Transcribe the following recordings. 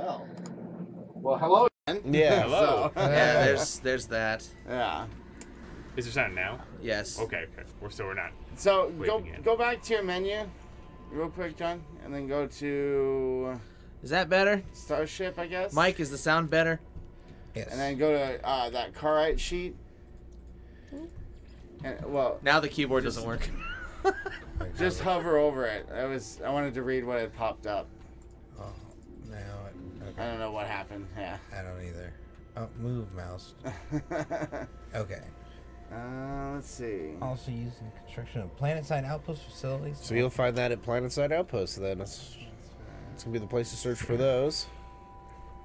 Well, hello again. Yeah. Hello. Yeah, there's that. Yeah. Is there sound now? Yes. Okay. So we're not. So Waving go back to your menu, real quick, John, and then go to Is that better? Starship, I guess. Mike, is the sound better? Yes. And then go to that Carite sheet. And, well, Now the keyboard doesn't work. just hover over it. I wanted to read what had popped up. Oh, now it, okay. I don't know what happened. Yeah. I don't either. Oh, move mouse. Okay. Let's see. Also used in construction of planet-side outpost facilities. So you'll find that at Planetside Outpost then. It's gonna be the place to search for those.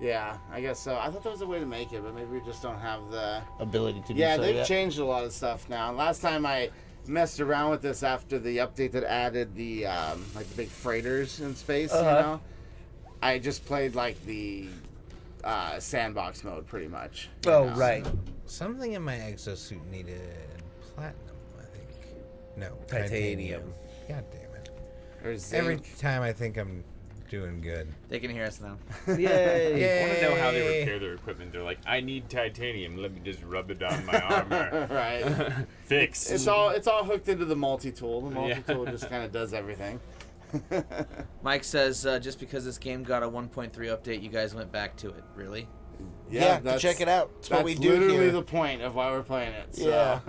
Yeah, I guess so. I thought there was a way to make it, but maybe we just don't have the Ability to do Yeah, so they've yet. changed a lot of stuff now. Last time I messed around with this after the update that added the like the big freighters in space, you know. I just played like the sandbox mode pretty much. you Oh, know. right. Something in my exosuit needed platinum, I think. No, Titanium. God damn it. Or zinc. Every time I think I'm doing good. They can hear us now. Yay. I want to know how they Yay. repair their equipment. They're like, I need titanium. Let me just rub it on my armor. Right. Fix. It's all hooked into the multi-tool. The multi-tool just kind of does everything. Mike says, just because this game got a 1.3 update, you guys went back to it. Really? Yeah, to check it out. That's what we do literally here. the point of why we're playing it. So. Yeah.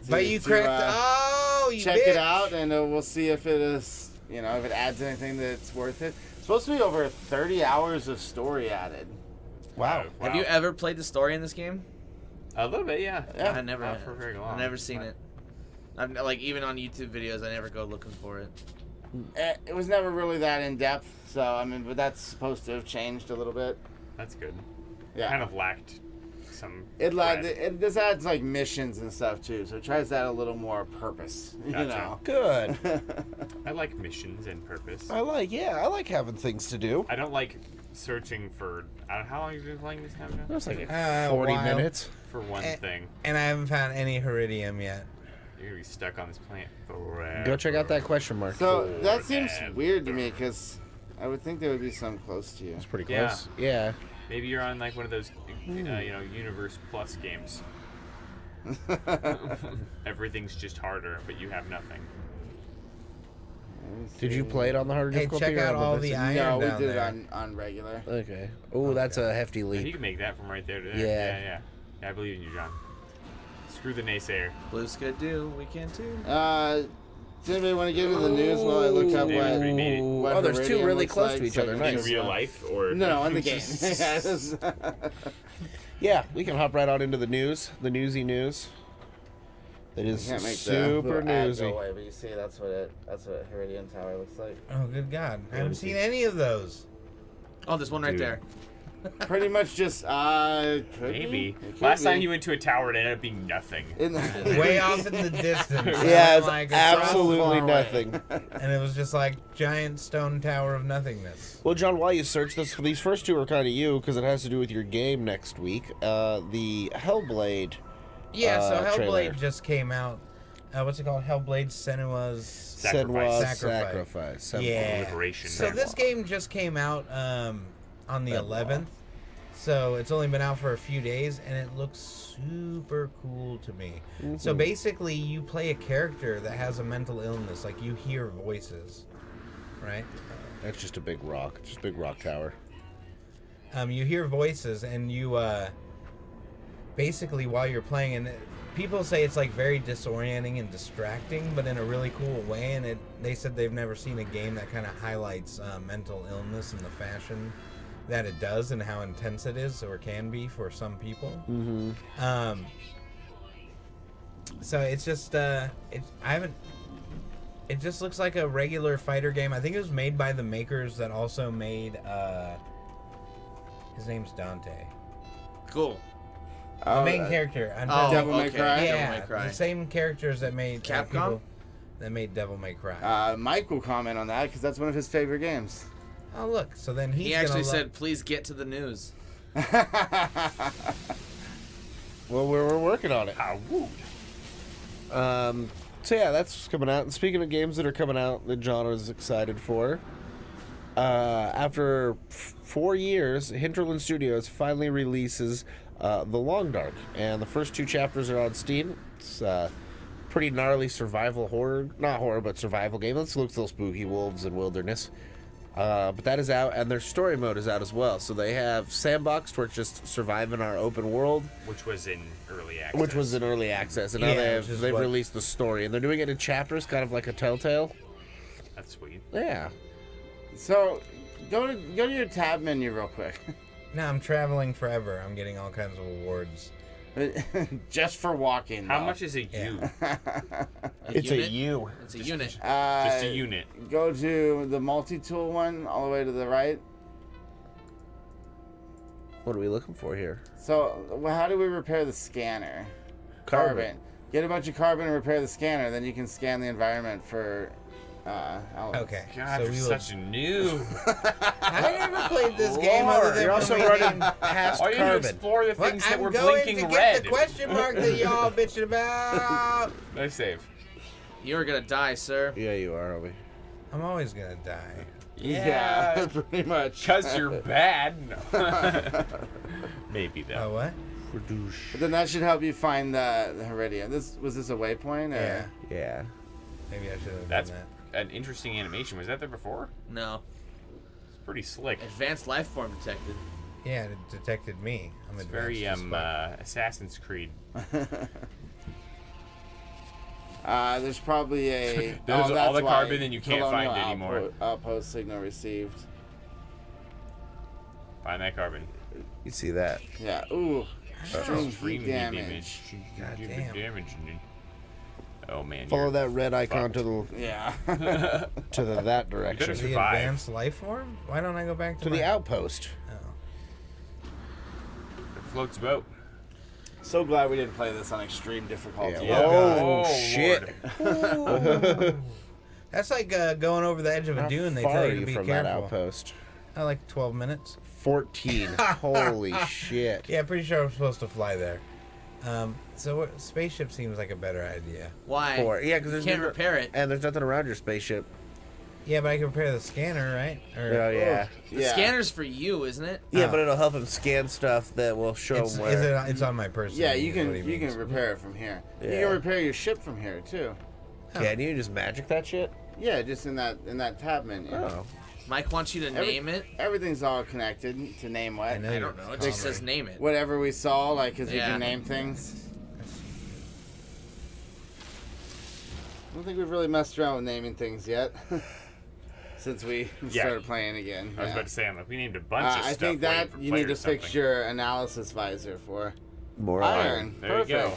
But you cracked. Oh, you check bitch. it out, and we'll see if it is, if it adds anything that's worth it. It's supposed to be over 30 hours of story added. Wow. Have you ever played the story in this game? A little bit, yeah. Yeah. I never. Not for very long. I've never seen it. I've like even on YouTube videos, I never go looking for it. It was never really that in depth, so I mean, but that's supposed to have changed a little bit. That's good. Yeah. Kind of lacked some. This adds like missions and stuff too, so it tries to add a little more purpose. You Gotcha. know. Good. I like missions and purpose. I like having things to do. I don't like searching for. how long have you been playing this now, John? That's like A 40 while. minutes. For one thing. And I haven't found any Heridium yet. You're gonna be stuck on this planet forever. Go check out that question mark. So that seems weird to me because I would think there would be some close to you. It's pretty Yeah. close. Yeah. Maybe you're on like one of those, Universe Plus games. Everything's just harder, but you have nothing. Did you play it on the harder Hey, difficulty? check or out on the all the basic? iron No, we down did it there. on regular. Okay. Oh, that's a hefty You leap. can make that from right there to there. Yeah. Yeah, I believe in you, John. Screw the naysayer. Blue's could do. We can too. Does anybody want to get into the news while I look up David, what? we made it. what Oh, there's two Iridium really looks close like, to each so other. you Nice. can In real life, or No, in the game. Yes. Yeah, we can hop right on into the news. The newsy news. That is Can't make the super little ad newsy. go away, but you see that's what Heridium Tower looks like. Oh, good God. I haven't seen any of those. Oh, there's one right Dude. there. Pretty much just could maybe. It could Last time be. you went to a tower, it ended up being nothing. Way off in the distance. Yeah, it's Like, absolutely far away. nothing. And it was just like giant stone tower of nothingness. Well, John, while you search this, these first two are kind of you because it has to do with your game next week. The Hellblade. Yeah, so Hellblade trailer. just came out. What's it called? Hellblade Senua's Senua's Sacrifice. Sacrifice. Yeah. Liberation. So this game just came out on the 11th. So it's only been out for a few days, and it looks super cool to me. So basically, you play a character that has a mental illness. Like, you hear voices, right? That's just a big rock. Just a big rock tower. You hear voices, and you basically, while you're playing, and people say it's like very disorienting and distracting, but in a really cool way. And they said they've never seen a game that kind of highlights mental illness in the fashion that it does, and how intense it is or can be for some people. So it's just it just looks like a regular fighter game. I think it was made by the makers that also made his name's Dante, Cool. the main character. Devil May Cry? Yeah, Devil May Cry. the same characters that made Capcom? people that made Devil May Cry. Mike will comment on that because that's one of his favorite games. Oh look, so then He actually said, "Please get to the news." Well, we're working on it. Ah, woo. So yeah, that's coming out. And speaking of games that are coming out that John is excited for, After 4 years, Hinterland Studios finally releases The Long Dark, and the first 2 chapters are on Steam. It's pretty gnarly survival horror, not horror, but survival game. Let's look at those spooky wolves and wilderness. But that is out, and their story mode is out as well. So they have Sandboxed, where it's just survive in our open world, Which was in early access. and now Yeah, they've released the story, and they're doing it in chapters, kind of like a Telltale. That's sweet. Yeah. So, go to your tab menu real quick. No, I'm traveling forever. I'm getting all kinds of awards. Just for walking. How though. much is a U? It's unit? a U. It's a unit. Just a unit. Go to the multi-tool one all the way to the right. What are we looking for here? So, how do we repair the scanner? Carbon. Get a bunch of carbon and repair the scanner, then you can scan the environment for elements. Okay. God, so you're we will... such a noob. I never played this game other than You're also when we running came- past All you need to carbon. explore the What? things that I'm were going blinking to red. get the question mark that y'all bitching about. Nice save. You're gonna die, sir. Yeah, you are, Obi. I'm always gonna die. Yeah, pretty much. Because you're bad. No. Maybe though. Oh, what? But then that should help you find the Heredia. Was this a waypoint? Or? Yeah. Yeah. Maybe I should have That's done an interesting animation. Was that there before? No. It's pretty slick. Advanced life form detected. that. Yeah, it detected me. I'm It's advanced very as fuck. Assassin's Creed. There's probably a. There's all that's the why. carbon and you can't find Colonial it anymore. Outpost signal received. Find that carbon. You see that? Yeah. Ooh. Extreme Extreme heat heat damage. God Give damn. it damage. Oh man. Follow you're that red icon fucked. Yeah. to that direction. Better The survive. advanced life form? Why don't I go back to To my... the outpost. Oh. It floats about. So glad we didn't play this on extreme difficulty. Yeah. Oh, Oh, shit. That's like going over the edge of a How dune. They far tell are you to you be from that careful. outpost? Like 12 minutes. 14. Holy shit. Yeah, pretty sure I'm supposed to fly there. Spaceship seems like a better idea. Why? Yeah, because You there's can't never- repair it. And there's nothing around your spaceship. Yeah, but I can repair the scanner, right? Oh, yeah. The scanner's for you, isn't it? Yeah, Oh. but it'll help him scan stuff that will show It's, him is where. it's on my person. Yeah, you is what can he you means. can repair it from here. You Yeah. can repair your ship from here too. Can you just magic that shit? Yeah, just in that tab menu. Oh. Mike wants you to name it. Everything's all connected to name what. I know I you're don't know. It calm, just says right? name it. Whatever we saw, like, because you Yeah. can name things. I don't think we've really messed around with naming things yet. Since we Yeah. started playing again. I was Yeah. about to say, I'm like, we named a bunch of stuff. I think waiting that for you play need or to fix something. your analysis visor for. More Iron. There Perfect. you go.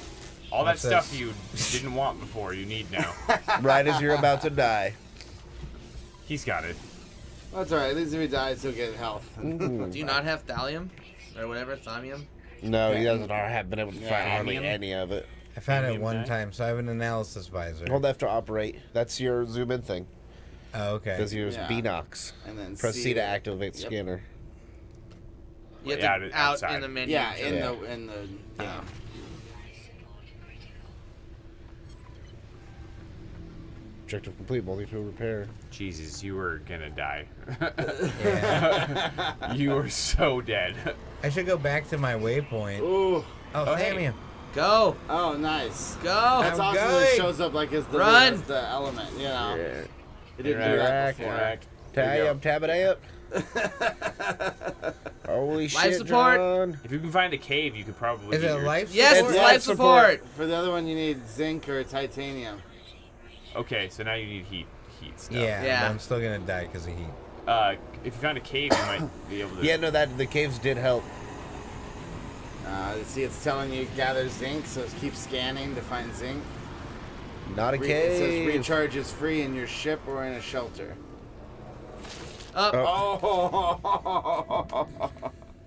All that What's stuff this? you didn't want before, you need now. Right as you're about to die. He's got it. That's alright. At least if he dies, he'll get health. Ooh. Do you not have thallium? Or whatever, thamium? No, he doesn't have been able to Yeah. find hardly Cadmium? any of it. I found it Medium one die? time, so I have an analysis visor. Hold F to operate. That's your zoom in thing. Oh, okay. Does yours Yeah. Binox. And then Press C to to- activate Yep. scanner. You have Yeah, to out outside. in the menu. Yeah, in Yeah. the game. Objective complete. Multi-tool repair. Jesus, you were gonna die. Yeah. You were so dead. I should go back to my waypoint. Ooh. Oh, hey. Thamium. Go! Oh, nice. Go! That's I'm awesome. That it going. shows up like as the Run. as the element. You know. Yeah. It didn't do that before. Interact. Tie There you up, tab it up. Holy shit, support. John. If you can find a cave, you could probably. Is get it your- life Yes, support? it's life support! For the other one, you need zinc or titanium. Okay, so now you need heat stuff. Yeah, Yeah. but I'm still gonna die because of heat. If you found a cave, you might be able to. Yeah, no, that the caves did help. See, it's telling you gather zinc, so it keeps scanning to find zinc. Not a It says cave. recharge is free in your ship or in a shelter. Up! Oh.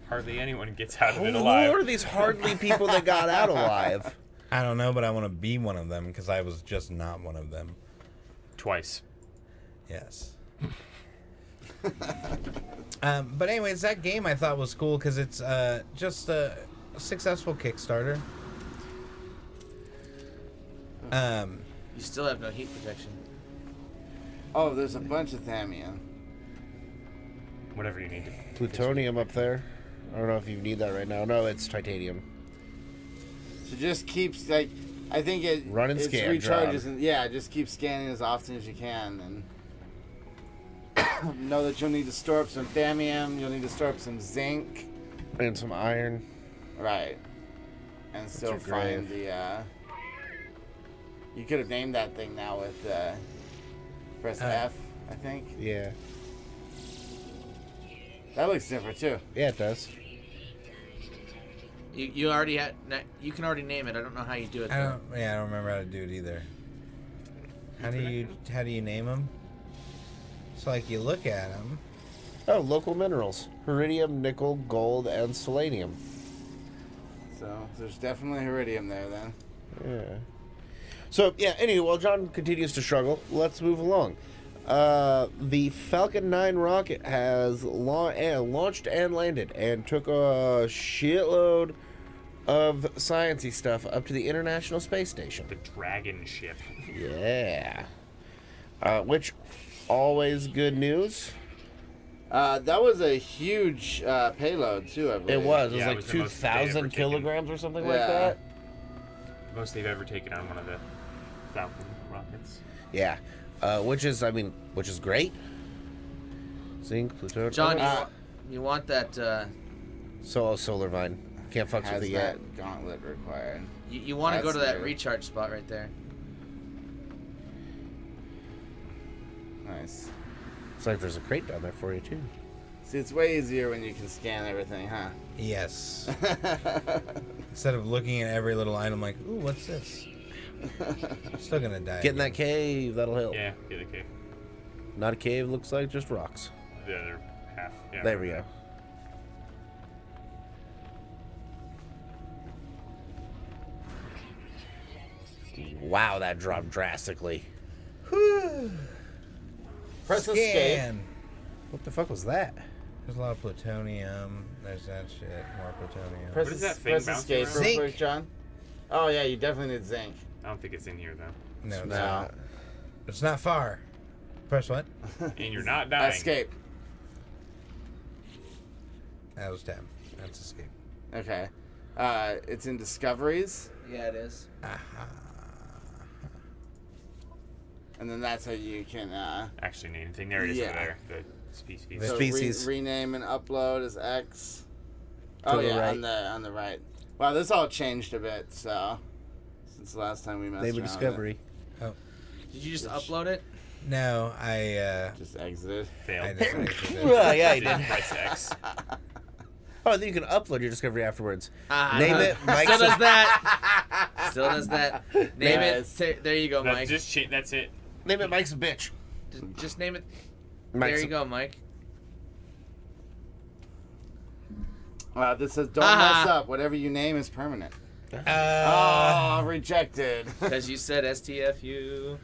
Hardly anyone gets out of it Who alive. are these hardly people that got out alive? I don't know, but I want to be one of them because I was just not one of them. Twice. Yes. But anyways, that game I thought was cool because it's just a successful Kickstarter. You still have no heat protection. Oh, there's a bunch of thamium. Whatever you need to. Plutonium up there. I don't know if you need that right now. No, it's titanium. So just keeps like, I think it Run and it scan, recharges John. and yeah, just keep scanning as often as you can and know that you'll need to store up some thallium, you'll need to store up some zinc, And some iron. right, and still your find grave? the. You could have named that thing now with press F, I think. Yeah. That looks different too. Yeah, it does. You already had. You can already name it. I don't know how you do it. I Though. don't. Yeah, I don't remember how to do it either. How do you name them? So like you look at them. Oh, local minerals. Iridium, nickel, gold, and selenium. So there's definitely iridium there then. Yeah. So, yeah, anyway, while John continues to struggle, let's move along. The Falcon 9 rocket has launched and landed and took a shitload of sciencey stuff up to the International Space Station. The Dragon ship. Yeah. Which, always good news. That was a huge payload too, I believe. It was. It was Yeah, it like was the most they've ever 2,000 taken. kilograms or something like Yeah. that. Most they've ever taken on one of the Falcon rockets. Yeah. Which is great. Zinc, plutonium. John, you want that? Solar vine. Can't fuck Has with it yet. that gauntlet required. You want to go to That's that new. recharge spot right there. Nice. It's like there's a crate down there for you too. See, it's way easier when you can scan everything, huh? Yes. Instead of looking at every little item like, ooh, what's this? Still gonna die. Get in that again. cave, that'll help. Yeah, the cave. Not a cave, looks like just rocks. The other half. Yeah. There we go. Wow, that dropped drastically. Press escape. Scan. What the fuck was that? There's a lot of plutonium. There's that shit. More plutonium. Press, What is that thing press bouncing escape around? real Zinc. quick, John. Oh yeah, you definitely need zinc. I don't think it's in here though. No, it's No. not. It's not far. Press what? And you're not dying. Escape. That was tab. That's escape. Okay. It's in discoveries, Yeah, it is. Aha. and then that's how you can. Actually, need anything. There it is Yeah. over there. The species. The So species. rename and upload as X. To Oh the yeah, right. on the right. Wow, this all changed a bit. So since the last time we messed Name around of discovery. Did you just upload it? No, I just exited. Failed. decided to do Well, yeah, he Didn't did. press X. Oh, then you can upload your discovery afterwards. Ah, Name it Mike's. Still does that. Still does that. Name Nice. it. There you go, That's Mike. just that's it. Name it Mike's a bitch. Just name it. Mike's There you go, Mike. This says don't Ah. mess up. Whatever you name is permanent. Uh, Oh, rejected. Because you said STFU.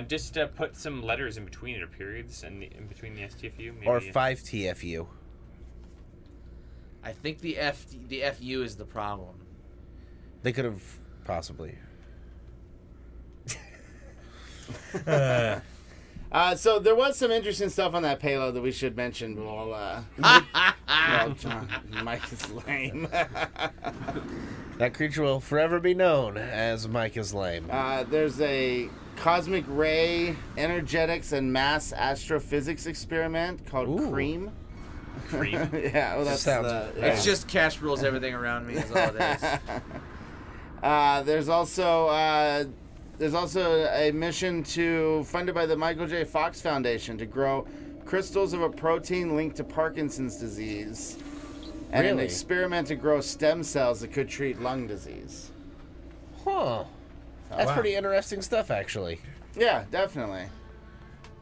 Just put some letters in between it or periods and in between the STFU. Maybe. Or 5 TFU. I think the FU is the problem. They could have possibly. So there was some interesting stuff on that payload that we should mention. Well, John, Mike is lame. That creature will forever be known as Mike is lame. There's a cosmic ray energetics and mass astrophysics experiment called Ooh. Cream. Yeah, well, that's Sounds- the, yeah. It's just cash rules everything around me. Is all it is. There's also a mission funded by the Michael J. Fox Foundation to grow crystals of a protein linked to Parkinson's disease, and an Really? experiment to grow stem cells that could treat lung disease. Huh. That's Wow. pretty interesting stuff, actually. Yeah, definitely.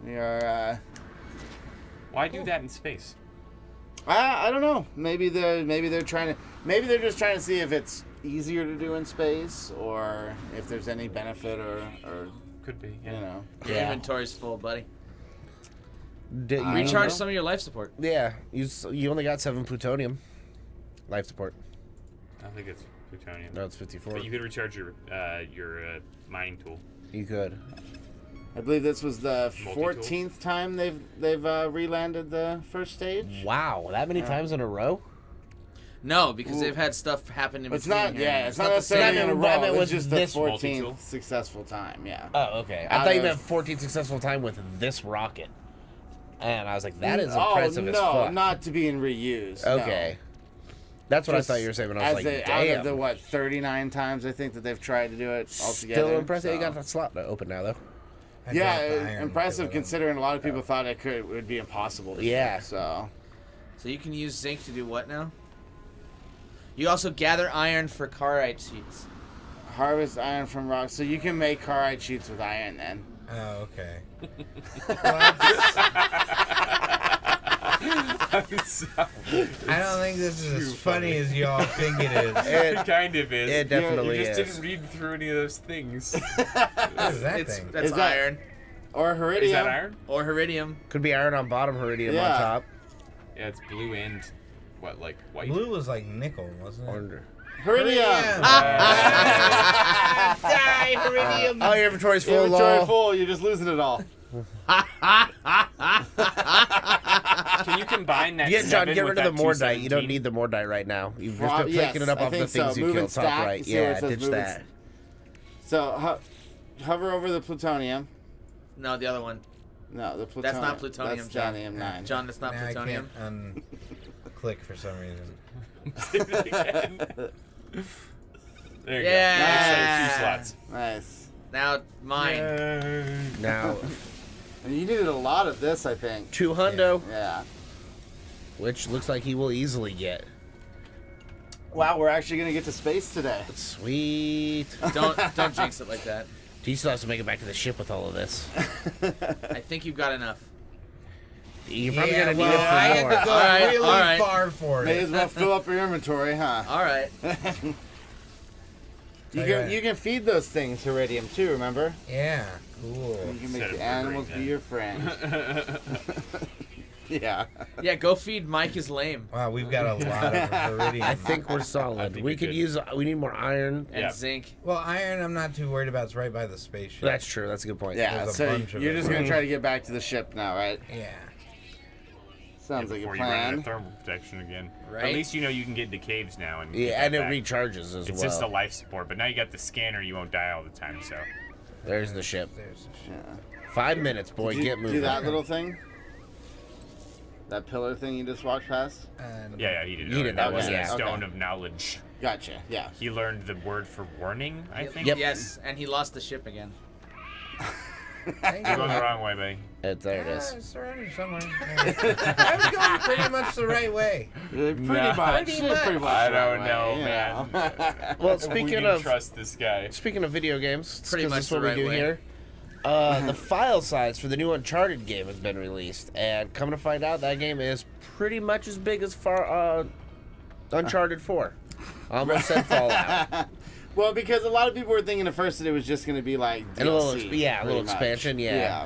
We are. Why do that in space? I don't know. Maybe they're just trying to see if it's easier to do in space, or if there's any benefit, or Could be. you Yeah. know. Your Yeah. inventory's full, buddy. You Recharge know. some of your life support. Yeah, you only got 7 plutonium. Life support. I think it's plutonium. No, it's 54. But you could recharge your mining tool. You could. I believe this was the Multi-tool. 14th time they've relanded the first stage. Wow, that many times in a row? No, because they've had stuff happen in It's between. not. here. Yeah, it's not the same. necessarily in a That row. was It's just the this 14th multi-tool. successful time. Yeah. Oh, okay. I Out thought you of- meant 14th successful time with this rocket. And I was like, that is Oh impressive as no, fuck. not to being reused. no. Okay. That's what Just I thought you were saying when I as was like, they, out damn. of the what 39 times I think that they've tried to do it altogether. Still impressive. You so. got that slot open now, though. I Yeah, dropped the iron impressive to it. considering a lot of people thought it would be impossible. To Yeah. do, so So you can use zinc to do what now? You also gather iron for carite sheets. harvest iron from rocks, so you can make carite sheets with iron. Then Oh, okay. I don't think this is as funny as you all think it is. It kind of is. It definitely You just is. didn't read through any of those things. What is that thing? That's Is that- iron or iridium. Is that iron? or iridium. Could be iron on bottom, iridium Yeah. on top. Yeah, it's blue and what, like white? Blue was like nickel, wasn't it? Under. Iridium. Die, iridium! Oh, your inventory's full. Inventory lol. full. You're just losing it all. Can you combine that? Yeah, John, 7 get with rid of the that Mordite. You don't 217? need the Mordite right now. You've Well, just yes, picking it up I off the think things so. you Move killed and top stack. right. You see where Yeah, it says ditch move and that. So hover over the plutonium. No, the other one. No, the plutonium. That's not plutonium, That's John. Johnium 9. John, that's not Now plutonium. I can't click for some reason. There you Yeah. go. Nice. 2 slots. Nice. Now mine. Now, And you needed a lot of this, I think. 2 hundo, Yeah. which looks like he will easily get. Wow, we're actually gonna get to space today. Sweet. Don't jinx it like that. He still has to make it back to the ship with all of this. I think you've got enough. You're probably Yeah, gonna need well, it for I had more. to go All right, really all right. far for May it. as well fill up your inventory, huh? All right. You can feed those things iridium too. Remember? Yeah, cool. You can make Instead of the animals murdering be your friend. Yeah. Yeah, go feed Mike is lame. Wow, we've got a lot of iridium. I think we're solid. think We we could could. use. We need more iron. And Yeah. zinc. Well, iron, I'm not too worried about. It's right by the spaceship. That's true. That's a good point. Yeah. There's a So bunch of you're it. just gonna try to get back to the ship now, right? Yeah. Sounds like a Before you run out plan. of thermal protection again. Right. At least you know you can get into caves now. And get Yeah, and that it back. recharges as It's well. just a life support, but now you got the scanner, you won't die all the time, so. There's the ship. There's the ship. Yeah. 5 minutes, boy. Did you Get moving. do that little thing? That pillar thing you just walked past? Yeah, he did. He did that was one, a yeah. stone Okay. of knowledge. Gotcha. Yeah. He learned the word for warning, I think. Yep. Yes, and he lost the ship again. Thank You're you. going the wrong way, buddy. There it is. It's around somewhere. I was going pretty much the right way. Pretty Nah. much. Pretty Pretty much. I don't right know, way, man. Well, we speaking can of trust this guy. video games, Pretty 'cause much that's what the we right do way. here. The file size for the new Uncharted game has been released, and coming to find out, that game is pretty much as big as Uncharted 4. Almost said Fallout. Well, because a lot of people were thinking at first that it was just going to be like DLC, And a little a little pretty much. expansion, yeah.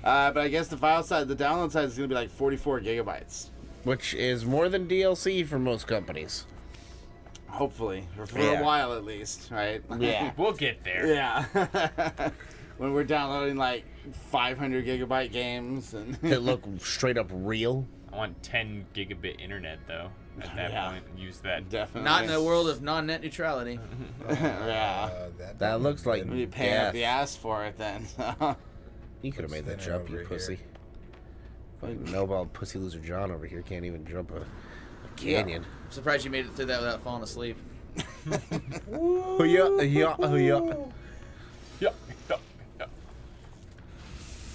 But I guess the file size, the download size is going to be like 44 gigabytes. Which is more than DLC for most companies. Hopefully, or for Yeah. a while at least, right? Yeah. We'll get there. Yeah. When we're downloading like 500 gigabyte games and That look straight up real. I want 10 gigabit internet, though. At that Yeah. point, use that. definitely Not in a world of non-net neutrality. Yeah. That looks like We'll be paying up death. the ass for it then. so. You could have made that Thinner jump, you over pussy. Fucking no-ball pussy loser John over here can't even jump a canyon. I'm surprised you made it through that without falling asleep. Oh yeah, yeah, oh yeah. Yeah.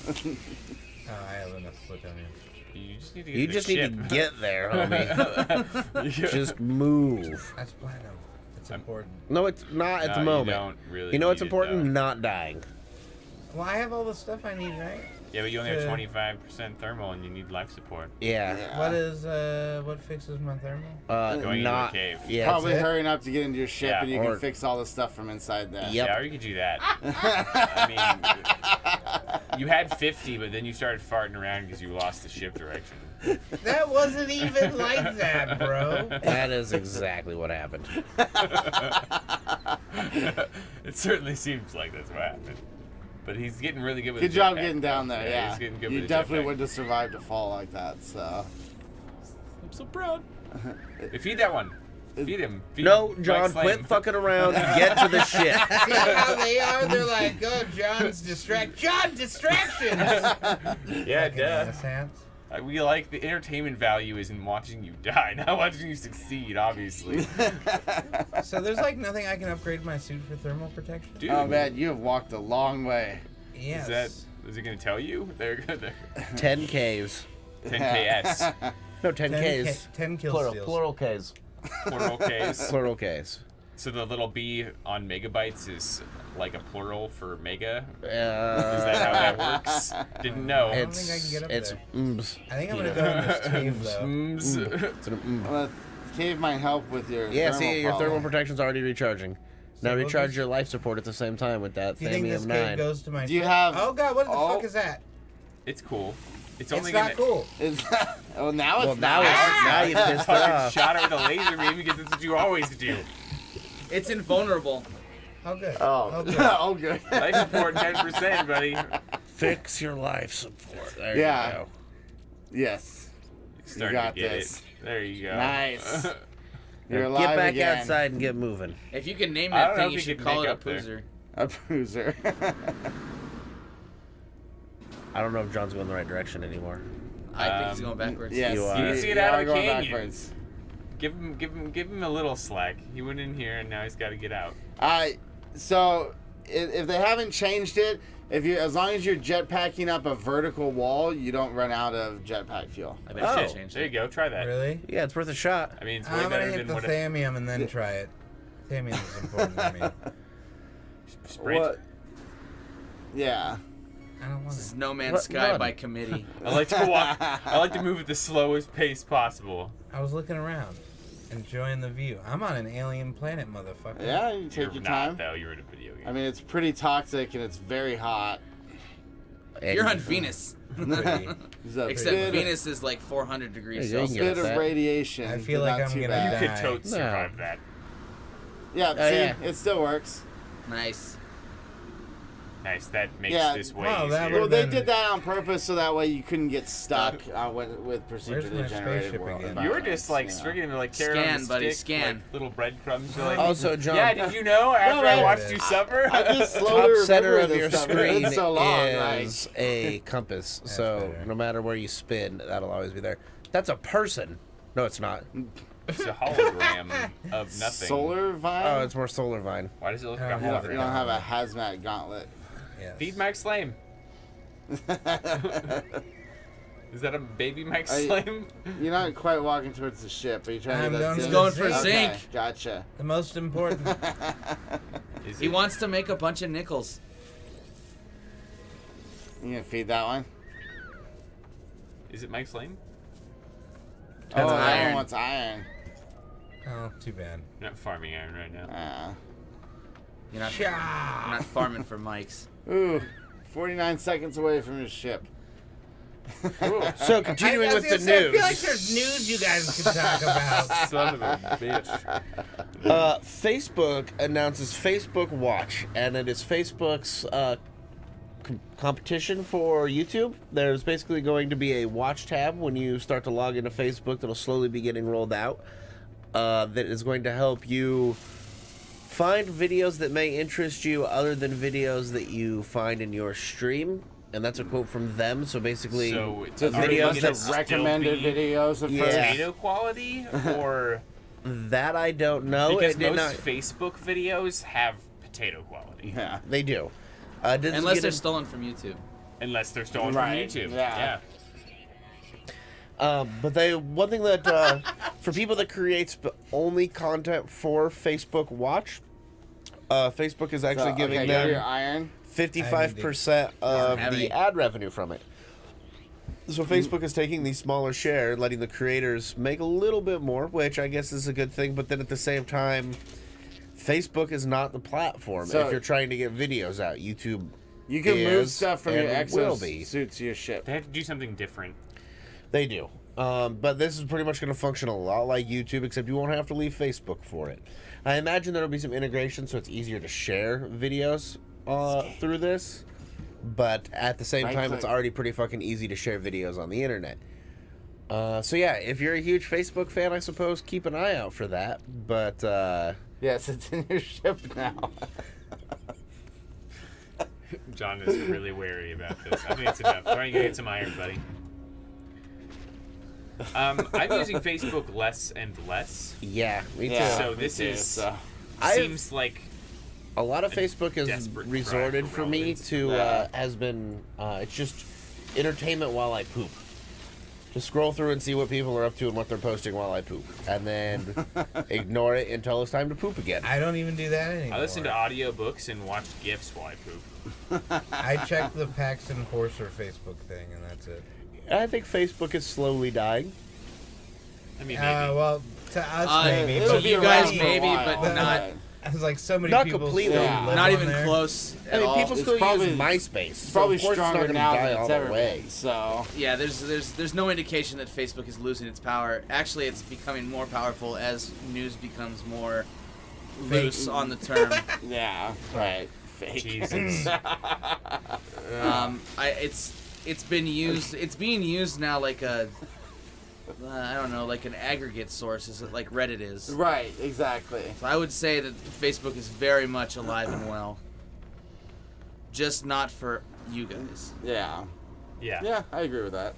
Oh, I have enough plutonium. You just need to get You to the just need ship. to get there, homie. Just move. That's platinum. It's important. No, it's not at No, the you moment. don't really You know what's need it, important? though. Not dying. Well, I have all the stuff I need, right? Yeah, but you only have to- 25% thermal and you need life support. Yeah. Yeah. What fixes my thermal? Going into a not. cave. Yeah. Probably it? hurrying up to get into your ship Yeah, and you or- can fix all the stuff from inside there. Yep. Yeah, or you could do that. I mean, you had 50, but then you started farting around because you lost the ship direction. That wasn't even like that, bro. That is exactly what happened. It certainly seems like that's what happened. But he's getting really good with Good the job jetpack, getting down though. there. Yeah, He's getting good you with the definitely jetpack. wouldn't have survived a fall like that. So. I'm so proud. Feed that one. Feed him. Feed No, Mike John, Slame. quit fucking around. Get to the shit. See how they are? They're like, oh, John, distractions! Yeah, Fucking duh. ass hats. We like the entertainment value is in watching you die, not watching you succeed, obviously. So there's like nothing I can upgrade my suit for thermal protection? Dude, Oh man, you have walked a long way. Yes. is it going to tell you? They're good. 10 Ks. 10KS. No, 10 10 Ks. 10 kill Plural, steals. plural Ks. Plural Ks. Plural Ks. So the little B on megabytes is like a plural for mega? Is Uh, that how that works? Didn't know. I don't think I can get up it's there. ooms. I think I'm gonna go in this cave though. It's an oom. Well, cave might help with your. Yeah, thermal see, your problem. thermal protection's already recharging. Now So we'll recharge just- your life support at the same time with that Do you think this Thamium cave 9. goes to my Do you ship? have- Oh god, what the Oh. fuck is that? It's cool. It's It's only not gonna... cool. Is that, oh, now it's Well, now not. it's now you pissed it Fucking off. shot it with a laser beam because that's what you always do. It's invulnerable. Oh good. Oh, good. oh, good. Life support 10%, buddy. Fix your life support. There Yeah. you go. Yes. Starting got to get this. it. There you go. Nice. You're Now alive get back again. outside and get moving. If you can name I that don't know thing, if you you should can call make it a up there. poozer. A bruiser. I don't know if John's going the right direction anymore. I think he's going backwards. Yes. You are. You can see it you out are of a going canyon. backwards. Give him a little slack. He went in here and now he's got to get out. So if they haven't changed it, as long as you're jetpacking up a vertical wall, you don't run out of jetpack fuel. I bet Oh. you should change There you it. go. Try that. Really? Yeah, it's worth a shot. I mean, it's way I'm gonna better hit than the what Thamium and then try it. Thamium is important to me. Sprint. What? Yeah. I don't want This is it. No Man's What? Sky Run. by committee. I like to walk. I like to move at the slowest pace possible. I was looking around, enjoying the view. I'm on an alien planet, motherfucker. Yeah, you take You're your not, time. though. You're in a video game. I mean, it's pretty toxic and it's very hot. And You're on Venus. Pretty. There's a Except bit, Venus is like 400 degrees Yeah, you can Celsius. get bit of that. radiation. I feel but like not I'm too gonna bad. you die. could totes No. survive that. Yeah, Oh, see, yeah. it still works. Nice. Nice. That makes Yeah. this way Wow, that easier. Well, they been- did that on purpose so that way you couldn't get stuck with Where's procedurally my generated spaceship world. again? You were just like environments, striking like carrying on Scan, the buddy, stick, scan. like, little breadcrumbs. You're like, Also, John, yeah, did you know after I man. watched you suffer? I just slowly top remember center of this your stuff. It's been screen so long, is a compass. So better. no matter where you spin, that'll always be there. That's a person. No, it's not. It's a hologram of like, nothing. solar vine. Oh, it's more solar vine. Why does it look I like a don't you have don't, hologram? you don't have a hazmat gauntlet. Yes. Feed Mike Slame. Is that a baby Mike Are you- Slame? You're not quite walking towards the ship. Are you trying I'm to get that going zinc? to Going for Okay, zinc. Gotcha. The most important. Is He it- wants to make a bunch of nickels. You gonna feed that one? Is it Mike Slame? Oh, that iron. one wants iron. Oh, too bad. You're not farming iron right now. You're not, Sha! you're not farming for Mike's. Ooh, 49 seconds away from his ship. So continuing I with the was gonna say, I feel like news. there's news you guys can talk about. Son of a bitch. Facebook announces Facebook Watch, and it is Facebook's competition for YouTube. There's basically going to be a watch tab when you start to log into Facebook that'll slowly be getting rolled out. That is going to help you find videos that may interest you other than videos that you find in your stream. And that's a quote from them. So basically, So So are they videos gonna that still recommended be videos at Yeah. first. potato quality, or that I don't know. because It did most not. Facebook videos have potato quality, Yeah. They do. Doesn't Unless get they're in- stolen from YouTube. unless they're stolen Right, from YouTube. yeah. But one thing that for people that create only content for Facebook Watch, Facebook is actually So, giving okay, got your them iron. 55% of Have the any. ad revenue from it. So Facebook is taking the smaller share, letting the creators make a little bit more, which I guess is a good thing. But then at the same time, Facebook is not the platform. So- if you're trying to get videos out, YouTube You can move is stuff from your and will be. exosuit to your ship. They have to do something different. They do. But this is pretty much going to function a lot like YouTube, except you won't have to leave Facebook for it. I imagine there will be some integration so it's easier to share videos through this. but at the same time, Right-click. it's already pretty fucking easy to share videos on the internet. So yeah, if you're a huge Facebook fan, I suppose keep an eye out for that. But Yes, it's in your ship now. John is really wary about this. I think it's enough. Why don't you get some iron, buddy? I'm using Facebook less and less. yeah, me too. Yeah, So this me too, is so. seems like A lot of Facebook has desperate cry resorted for for me relevance. to Yeah. has been it's just entertainment while I poop. Just scroll through and see what people are up to and what they're posting while I poop, and then ignore it until it's time to poop again. I don't even do that anymore. I listen to audiobooks and watch GIFs while I poop. I check the Paxton Horser Facebook thing, and that's it. I think Facebook is slowly dying. I mean, maybe. Well, to us maybe. It'll But be you guys around for a maybe, while. but not- it's like so many Not people completely. still Yeah. live Not on even there. close I at mean, all. people It's still probably- use MySpace. It's So probably of course stronger it's not now gonna die than all it's the ever way. been. So Yeah, there's no indication that Facebook is losing its power. Actually, it's becoming more powerful as news becomes more loose on the term. yeah, right. Fake. Jesus. It's been used. It's being used now like a I don't know, like an aggregate source, is it like Reddit is. Right, exactly. So I would say that Facebook is very much alive and well. Just not for you guys. Yeah. Yeah. Yeah, I agree with that.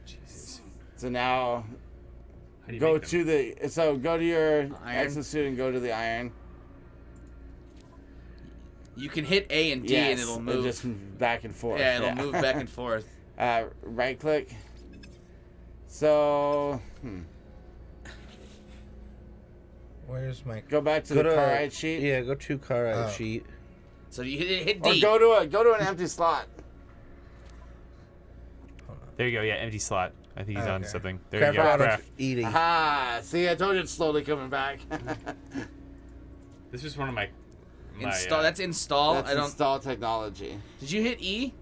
Jesus. So now How do you go make them? go to your Iron? exosuit and go to the iron. You can hit A and D Yes, and it'll move. just back and forth. Yeah, it'll move back and forth. Right click. So Where's my? go back to Go the to car ride sheet. Yeah, go to car ride Oh. sheet. So you hit Or D. go to an empty slot. There you go. Yeah, empty slot. I think he's on Okay. something. There Craft you go. product Craft. eating. Aha! See, I told you it's slowly coming back. This was one of my. Install. That's install. That's I don't. install technology. Did you hit E?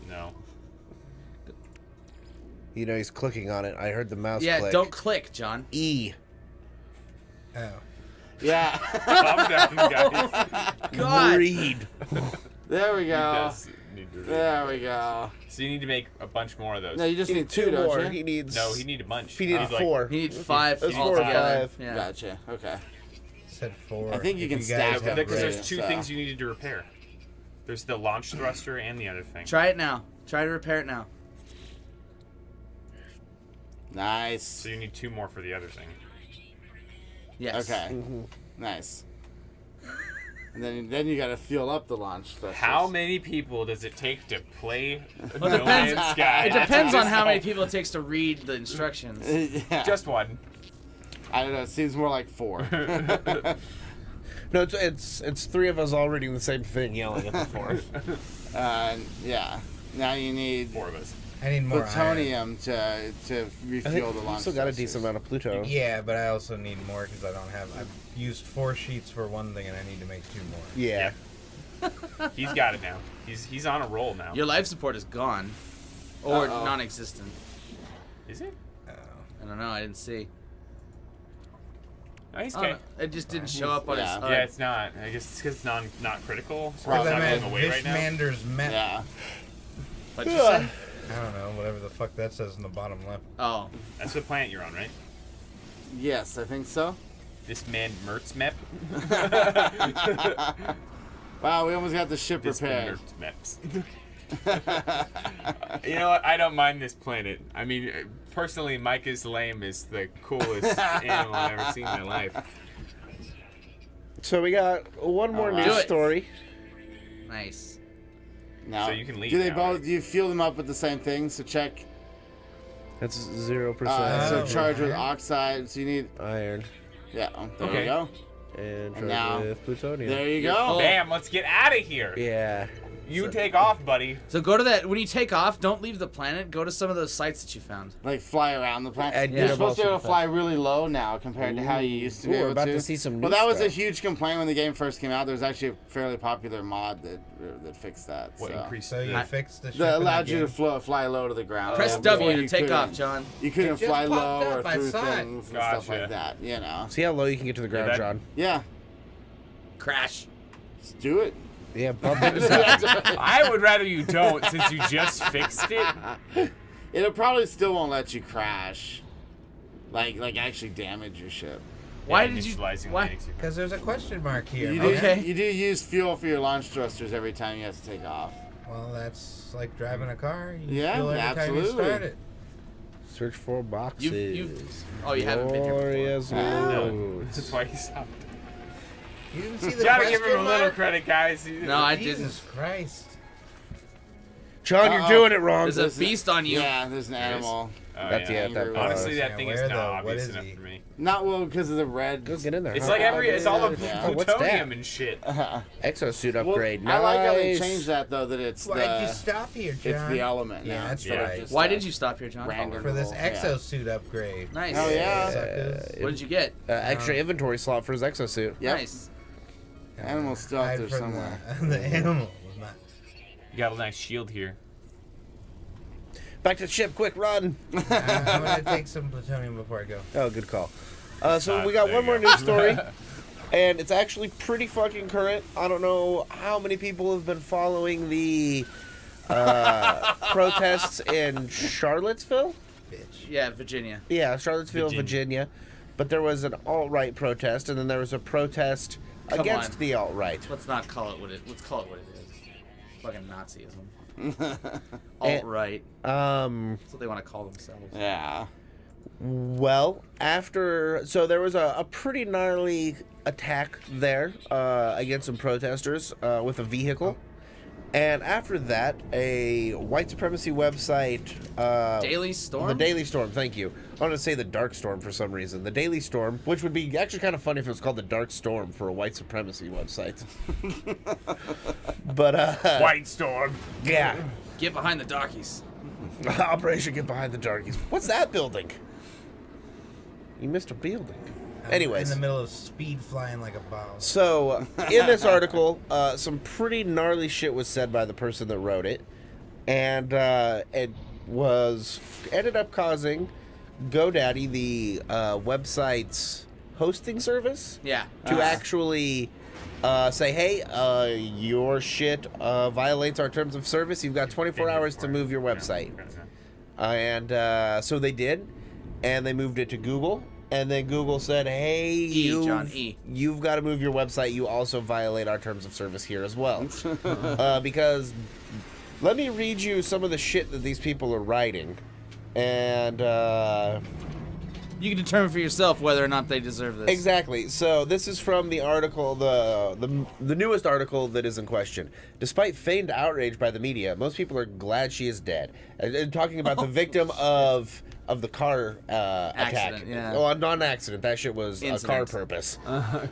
No. You know, he's clicking on it. I heard the mouse Yeah. click. Don't click, John. E. Oh. Yeah. Calm down, guys. God. Read. There we He go. does need to read. There we go. So you need to make a bunch more of those. No, you just need two, more. don't He you? needs. No, he needed a bunch. He needed like- 4. You need 5 That's 4 or altogether. 5. Yeah. Gotcha. Okay. Said 4. I think you If can guys stab have him, Because Right, there's grades. two so- things you needed to repair. There's the launch thruster and the other thing. Try it now. Try to repair it now. Nice. So you need 2 more for the other thing. Yes. Okay. Nice. And then you got to fuel up the launch. How many people does it take to play Well, No it depends. Man's Sky? It depends on how many Just- people it takes to read the instructions. Yeah. Just one. I don't know. It seems more like 4. No, it's 3 of us all reading the same thing, yelling at the 4th. Yeah. Now you need 4 of us. I need more iron. plutonium to I think refuel the you launch. still got a thrusters. decent amount of Pluto. Yeah, but I also need more because I don't have. I've used 4 sheets for one thing, and I need to make 2 more. Yeah. He's got it now. He's on a roll now. Your life support is gone. Or Uh-oh. non-existent. Is it? Oh. I don't know. I didn't see. Oh, he's Oh, okay. no, it just didn't show up on Yeah. his. Yeah, it's not. I guess it's because it's not critical. So Probably it's Because not I'm going at away right now. Fishmander's Met. Yeah. What'd you say? I don't know, whatever the fuck that says in the bottom left. Oh. That's the planet you're on, right? Yes, I think so. This man Mertz Mep. Wow, we almost got the ship This repaired. Mertz Meps. You know what? I don't mind this planet. I mean, personally, Mike is lame is the coolest animal I've ever seen in my life. So we got one more Alright. news Do it. story. Nice. Now, So you can leave do they now, both? right? Do you fuel them up with the same thing? So check. That's 0% So Oh. charge with Iron? oxide. So you need. iron. Yeah. There Okay. you go. And charge now- with plutonium. There you full. go. Bam! Let's get out of here. Yeah. You take off, buddy. So go to that. When you take off, don't leave the planet. Go to some of those sites that you found. Like fly around the planet. And You're get supposed to be able to also fly really low now compared to how you used to be Ooh, we're able about to. to see some Well, new that was a stuff. huge complaint when the game first came out. There was actually a fairly popular mod that fixed that. What so. increased So you the... fixed the ship. That in allowed the you to game? fly low to the ground. Press Before W to you take couldn't. off, John. You couldn't It just fly popped low or up, I through saw it. things and stuff Gotcha. like that. You know. See how low you can get to the ground, that- John. Yeah. Crash. Let's do it. Yeah, bump into something. I would rather you don't, since you just fixed it. It'll probably still won't let you crash. Like actually damage your ship. Why Yeah, did you? initializing Why? landing sequence. Because there's a question mark here. You man. do, Okay. you do use fuel for your launch thrusters every time you have to take off. Well, that's like driving a car. You Yeah, fuel every time you absolutely. start it. Search for boxes. Oh, you haven't been here before. Glorious No, loads. that's why he stopped. You didn't see the Gotta question give him a little mark? credit, guys. No, I Jesus Christ. John, you're Uh-oh. doing it wrong. There's a beast on you. Yeah, there's an animal. Oh, That's yeah. yeah, that Honestly, Yeah, that thing where is though? not What obvious is enough he? for me. Not well because of the red. Go get in there. It's huh? like it's all the Yeah. What's that? plutonium and shit. Exosuit Well, upgrade. I like how they Nice. changed that though. That it's Why'd you the stop here, John? it's the element Yeah, now. that's instead of right. just Why a did you stop here, John? random For this roll. Yeah. exosuit upgrade. Nice. Hell yeah. Suckers. What did you get? Extra inventory slot for his exosuit. Yep. Nice. Animal's still out Hide there from somewhere. The animal was not. You got a nice shield here. Back to the ship, quick, run! I'm gonna take some plutonium before I go. Oh, good call. So Ah, we got there one you more go. news story, and it's actually pretty fucking current. I don't know how many people have been following the protests in Charlottesville. Bitch. Yeah, Virginia. Yeah, Charlottesville, Virginia. Virginia. But there was an alt-right protest, and then there was a protest Come against on. the alt-right. Let's not call it what it. Let's call it what it is. Fucking Nazism. Alt-right. That's what they want to call themselves. Yeah. Well, so there was a pretty gnarly attack there against some protesters with a vehicle. And after that, a white supremacy website... Daily Storm? The Daily Storm, thank you. I wanted to say the Dark Storm for some reason. The Daily Storm, which would be actually kind of funny if it was called the Dark Storm for a white supremacy website. But, White Storm. yeah. Get behind the darkies. Operation Get Behind the Darkies. What's that building? You missed a building. I'm Anyways. in the middle of speed flying like a bomb. So, in this article, some pretty gnarly shit was said by the person that wrote it, and it ended up causing GoDaddy, the website's hosting service, Yeah. to actually say, hey, your shit violates our terms of service. You've got 24 hours to move your website. And so they did, and they moved it to Google. And then Google said, hey, John, E. you've got to move your website. You also violate our terms of service here as well. Because let me read you some of the shit that these people are writing. And You can determine for yourself whether or not they deserve this. exactly. So this is from the article, the newest article that is in question. Despite feigned outrage by the media, most people are glad she is dead. And talking about the victim of the car attack. Accident, yeah. Oh, not an accident. That shit was a car Incident. purpose. A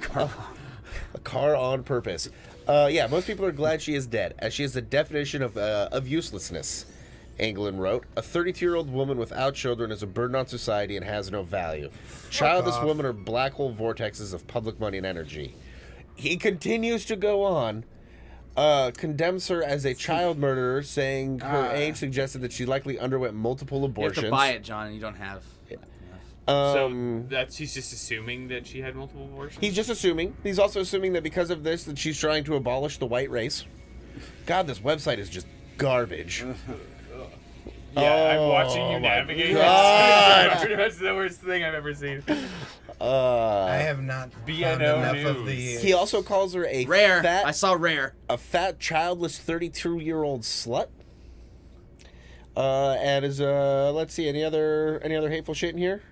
car on purpose. Yeah, most people are glad she is dead, as she is the definition of uselessness. Anglin wrote, a 32-year-old woman without children is a burden on society and has no value. Childless off. women are black hole vortexes of public money and energy. He continues to go on, condemns her as a child murderer, saying her age suggested that she likely underwent multiple You have abortions. to buy it, John, and you don't have. So she's just assuming that she had multiple abortions? He's just assuming. He's also assuming that because of this, that she's trying to abolish the white race. God, this website is just garbage. Yeah, I'm watching you my navigate. God. That's the worst thing I've ever seen. I have not found BNO enough of News. the. He also calls her a Rare. fat, I saw Rare. childless 32-year-old slut. And is let's see, any other hateful shit in here?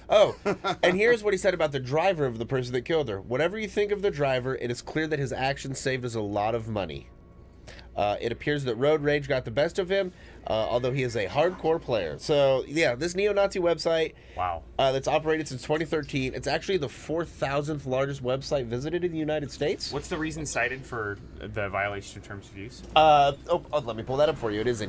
Oh, and here's what he said about the driver of the person that killed her. Whatever you think of the driver, it is clear that his actions saved us a lot of money. It appears that road rage got the best of him, although he is a hardcore player. So, yeah, this neo-Nazi website Wow. that's operated since 2013. It's actually the 4,000th largest website visited in the United States. What's the reason cited for the violation of terms of use? Let me pull that up for you. It is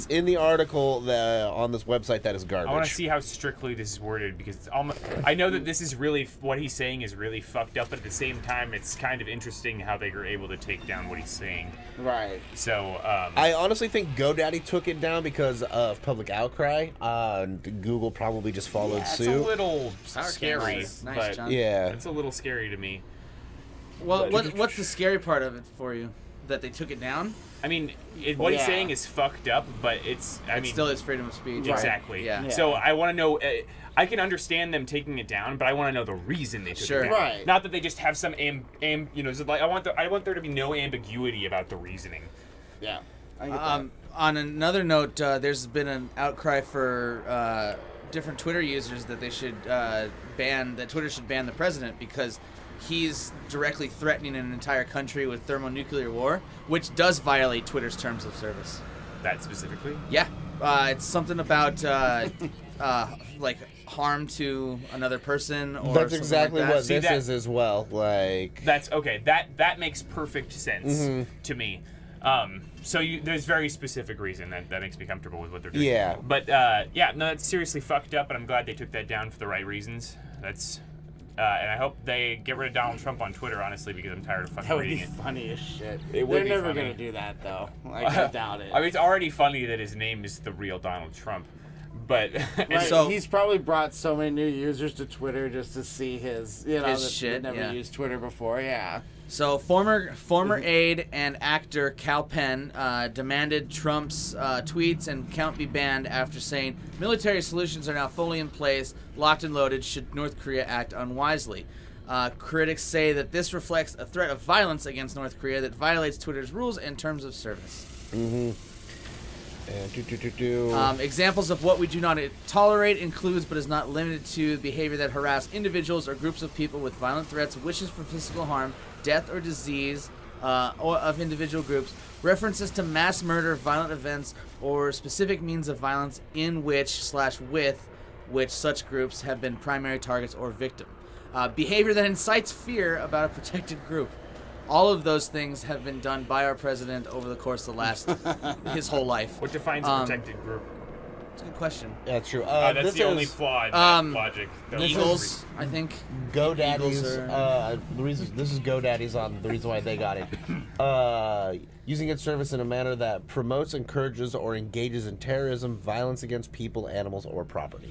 in the article on this website that is garbage. I want to see how strictly this is worded because it's almost, I know that this is really what he's saying is really fucked up, but at the same time, it's kind of interesting how they were able to take down what he's saying. Right. So I honestly think GoDaddy took it down because of public outcry. Google probably just followed it's suit. a little Power scary, cameras. Nice, but John. Yeah. it's a little scary to me. Well, what's the scary part of it for you? That they took it down? I mean, what he's saying is fucked up, but it's still is freedom of speech. Exactly. Yeah. So I want to know. I can understand them taking it down, but I want to know the reason they took it down. Right. Not that they just have some so like I want there to be no ambiguity about the reasoning. Yeah. I get that. On another note, there's been an outcry for different Twitter users that they should that Twitter should ban the president because he's directly threatening an entire country with thermonuclear war, which does violate Twitter's terms of service. That specifically? Yeah. It's something about like harm to another person or That's something exactly like that. what this is as well. Like That's okay. That makes perfect sense to me. So there's very specific reason that makes me comfortable with what they're doing. Yeah. But that's seriously fucked up, and I'm glad they took that down for the right reasons. That's and I hope they get rid of Donald Trump on Twitter, honestly, because I'm tired of fucking That would reading be it. funny as shit. It would They're be never funny. gonna do that though. Like, I doubt it. I mean, it's already funny that his name is the real Donald Trump, but Right, So- he's probably brought so many new users to Twitter just to see his, His that shit, never yeah. used Twitter before. Yeah. So former aide and actor Cal Penn demanded Trump's tweets and account be banned after saying military solutions are now fully in place, locked and loaded should North Korea act unwisely. Critics say that this reflects a threat of violence against North Korea that violates Twitter's rules and terms of service. and Examples of what we do not tolerate includes, but is not limited to, behavior that harass individuals or groups of people with violent threats, wishes for physical harm, death or disease or of individual groups, references to mass murder, violent events, or specific means of violence in which/with which such groups have been primary targets or victim. Behavior that incites fear about a protected group. All of those things have been done by our president over the course of the last his whole life. what defines a protected group? It's a good question. that's true. That's this the only is flaw in that logic. Eagles, I think. GoDaddy's. Eagles are- The reason this is GoDaddy's on the reason why they got it. Using its service in a manner that promotes, encourages, or engages in terrorism, violence against people, animals, or property.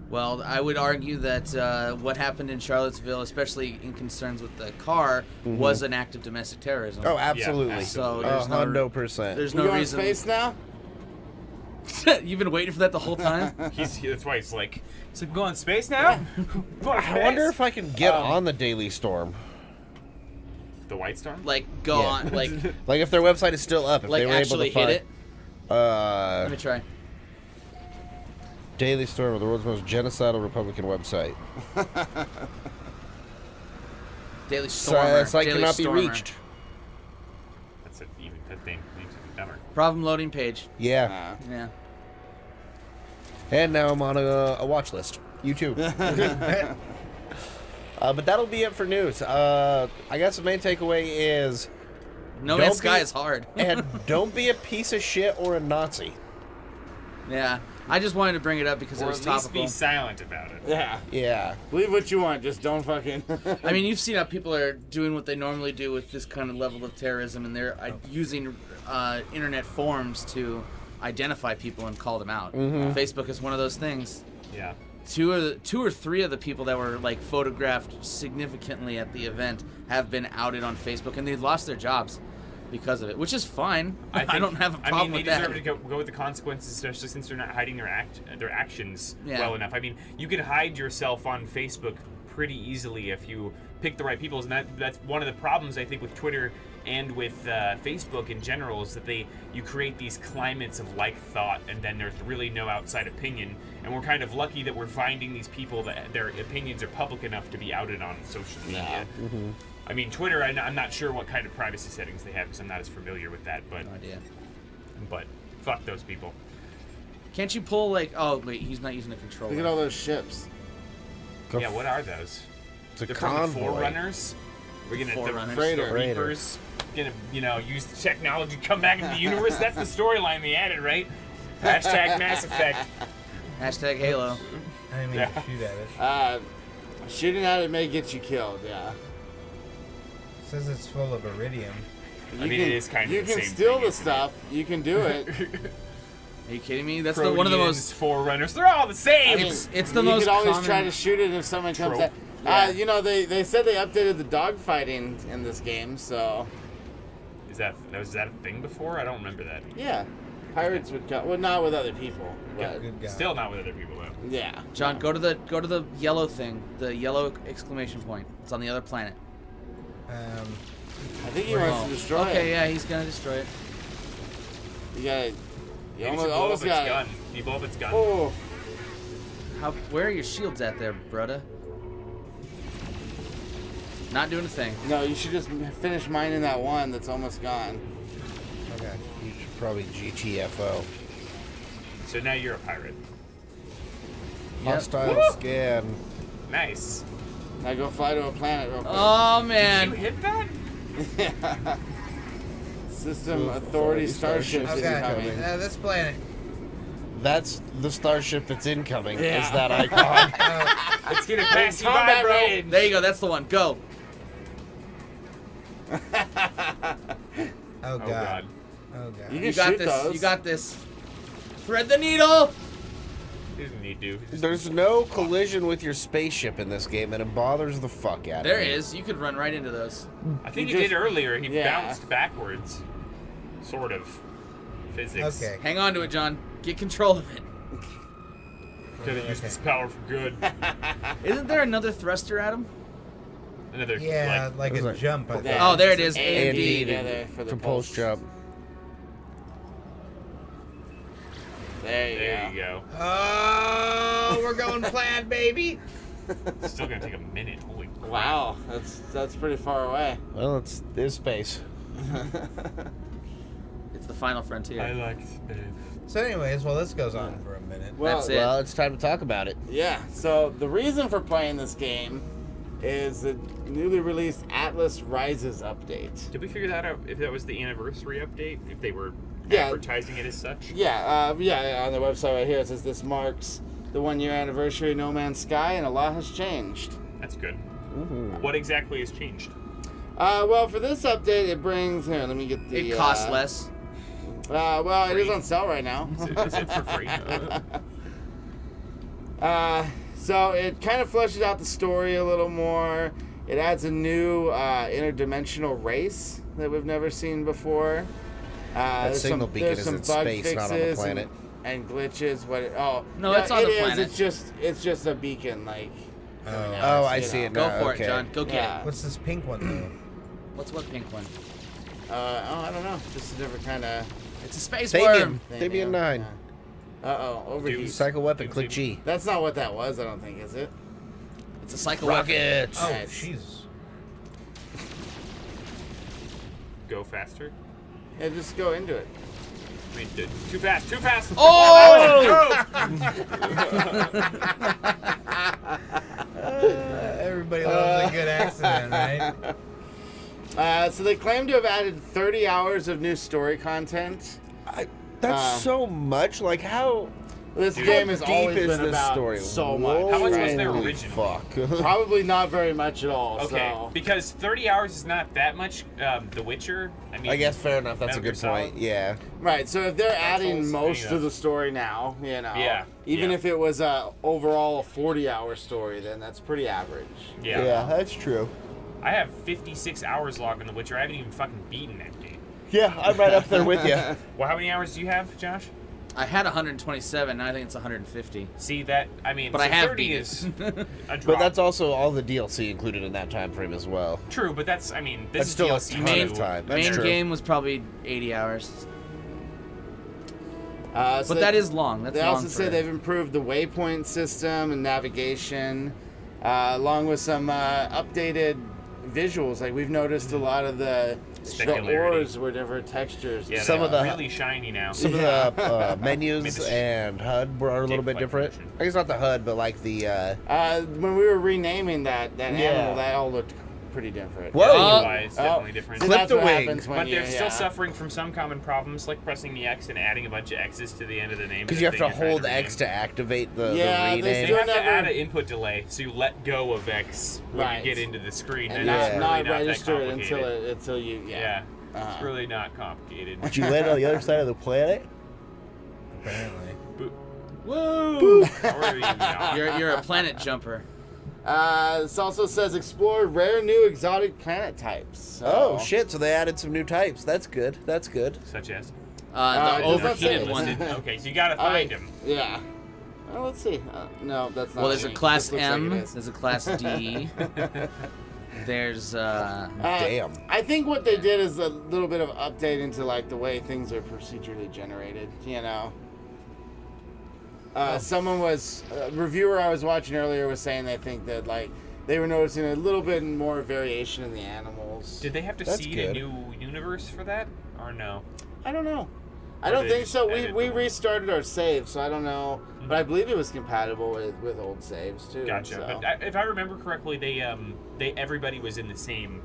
Well, I would argue that what happened in Charlottesville, especially in concerns with the car, was an act of domestic terrorism. Oh, absolutely. Yeah, So there's no, 100%. there's You no going reason. space now? You've been waiting for that the whole time. That's why he's like, go on space now? Go on I wonder space? if I can get on the Daily Storm. The White Storm? Like go Yeah. on, like Like if their website is still up, if like they were able actually to find hit it. Let me try. Daily Storm, the world's most genocidal Republican website. Daily Stormer. So that site Daily cannot be Stormer. reached. That's it. Even that thing makes it dumber. Problem loading page. Yeah. Yeah. And now I'm on a watch list. You too. But that'll be it for news. I guess the main takeaway is No Don't Man's Sky be- is hard. and don't be a piece of shit or a Nazi. Yeah. I just wanted to bring it up because it Or was at least topical. be silent about it. Yeah. Yeah. Believe what you want, just don't fucking. I mean, you've seen how people are doing what they normally do with this kind of level of terrorism, and they're using internet forums to identify people and call them out. Facebook is one of those things. Yeah. Two or three of the people that were like photographed significantly at the event have been outed on Facebook, and they've lost their jobs because of it, which is fine. I don't have a problem they with that. deserve to go with the consequences, especially since they're not hiding their actions Yeah. well enough. I mean, you can hide yourself on Facebook pretty easily if you pick the right people, and that's one of the problems I think with Twitter and with Facebook in general is that you create these climates of like thought, and then there's really no outside opinion. And we're kind of lucky that we're finding these people that their opinions are public enough to be outed on social media. I mean, Twitter, I'm not sure what kind of privacy settings they have because I'm not as familiar with that, but No idea. fuck those people. Can't you pull like? Oh wait, he's not using a controller. Look at all those ships. Yeah, what are those? It's a They're from the convoy. Forerunners. We're gonna Forerunners. the Freighter. Reapers. Gonna use the technology, come back into the universe. That's the storyline they added, right? Hashtag Mass Effect. Hashtag Halo. I didn't mean Yeah. to shoot at it. Shooting at it may get you killed. Yeah. It says it's full of iridium. I mean, it is kind of You the can same steal thing, the isn't it? stuff. You can do it. Are you kidding me? That's one of the Proteans, most. Forerunners. They're all the same. It's the you most could always common. try to shoot it if someone comes Trope. at. Yeah. You know, they said they updated the dogfighting in this game, so Was that a thing before? I don't remember that. yeah, pirates would come. Well, not with other people, Yeah. but Good guy. Still not with other people though. yeah. John, go to the yellow thing, the yellow exclamation point. It's on the other planet. I think he wants to destroy Okay, it. yeah, he's gonna destroy it. You gotta. You Maybe almost, blow up almost its got gun. You blow up its gun. Oh, Where are your shields at there, brother? Not doing a thing. no, you should just finish mining that one that's almost gone. Okay. You should probably GTFO. So now you're a pirate. Yep. Hostile Woo! scan. Nice. Now go fly to a planet real quick. Oh Did man. you hit that? System Authority Starships Okay. incoming. This planet. That's the starship that's incoming. Yeah. Is that icon? It's gonna pass you by, combat bro. range. There you go. That's the one. Go. Oh Oh god. god. Oh god. You You can got shoot this. those. You got this. Thread the needle. He doesn't need to. There's no collision with your spaceship in this game, and it bothers the fuck out of There me. is. You could run right into those. I think You he just- did earlier. He yeah. bounced backwards. Sort of. Physics. Okay. Hang on to it, John. Get control of it. Gotta use this power for good. Isn't there another thruster, Adam? Another Yeah, like a Like- jump. I think. Yeah. Oh, there it is. A A and and D D. together for the Propulse jump. There you go. Oh, we're going plaid, baby. It's still gonna take a minute. Holy crap. Wow, that's pretty far away. Well, it's space. It's the final frontier. I like space. So, anyways, while this goes on for a minute. Well, That's it. Well, it's time to talk about it. Yeah, so the reason for playing this game is the newly released Atlas Rises update. Did we figure that out? If that was the anniversary update? If they were Yeah. advertising it as such? Yeah, on the website right here it says this marks the 1-year anniversary of No Man's Sky and a lot has changed. That's good. Mm-hmm. What exactly has changed? Well, for this update it brings, here, let me get the... It costs less. Well, it is Free. on sale right now. Is it for free? So it kind of fleshes out the story a little more. It adds a new interdimensional race that we've never seen before. There's signal beacon there's is some in bug space, not on the fixes planet. and glitches. No, it's on the planet. It's just a beacon, like. Oh, I you see know. it Go now. for okay. it, John. Go get Yeah. it. What's this pink one, though? What's what pink one? I don't know. Just a different kind of It's a space Fabian. worm. thing. Fabian 9. Overheat. Psycho weapon, Dude, click dude. G. That's not what that was. I don't think, is it? It's a cycle weapon. Rockets. Oh, Nice. Jesus. Go faster? Yeah, just go into it. I mean, too fast, too fast! Oh! Everybody loves a good accident, right? So they claim to have added 30 hours of new story content. That's so much. Like, how This Dude, game has deep always is been this about story? so much. How much was right? there Holy originally? Fuck. Probably not very much at all. Okay, So. because 30 hours is not that much. The Witcher, I mean... I guess fair enough. That's a Metal good Gear point. Solid. Yeah. Right, so if they're adding Souls, most any of the story now, you know, Yeah, even yeah. if it was a overall 40-hour story, then that's pretty average. Yeah. that's true. I have 56 hours logged in The Witcher. I haven't even fucking beaten that game. Yeah, I'm right up there with you. Well, how many hours do you have, Josh? I had 127. Now I think it's 150. See that? I mean, But so I have 30 beat is it. a drop. But that's also all the DLC included in that time frame as well. true. But that's, I mean, this That's is still a DLC ton too. of time. That's Main true. game was probably 80 hours. So But that is long. That's They long. also said they've improved the waypoint system and navigation, along with some updated visuals. Like we've noticed a lot of the Specularity. ores were different textures. Yeah, Some they of are the- really shiny now. Some of the menus and HUD were a little bit Gameplay different. function. I guess not the HUD, but like the. When we were renaming that Yeah. animal, that all looked pretty different. Whoa! Otherwise, definitely different. So Clip that's the what wing. happens when But they're you, still yeah. suffering from some common problems, like pressing the X and adding a bunch of X's to the end of the name. Because you have to hold X to activate the Yeah, rename. they They still have to never- add an input delay, so you let go of X when Right. you get into the screen, and and that's Yeah. really not not that register it complicated. until you Yeah, Uh-huh. it's really not complicated. Did you land on the other side of the planet? Apparently. Woo! Or you not. You're a planet jumper. This also says explore rare new exotic planet types. So, Oh shit! So they added some new types. That's good. That's good. Such as? it The does not overheated say. one. Okay, so you gotta find him. Yeah. Well, let's see. No, that's not. Well, there's a thing. class This looks like M. it is. There's a class D. There's Damn. I think what they did is a little bit of update into like the way things are procedurally generated. You know. Someone was a reviewer I was watching earlier was saying they think that like they were noticing a little bit more variation in the animals. Did they have to That's seed good. a new universe for that, or no? I don't know. I Or don't did they think just so. edit We the one? restarted our save, so I don't know. Mm-hmm. But I believe it was compatible with old saves too. Gotcha. So. But if I remember correctly, they everybody was in the same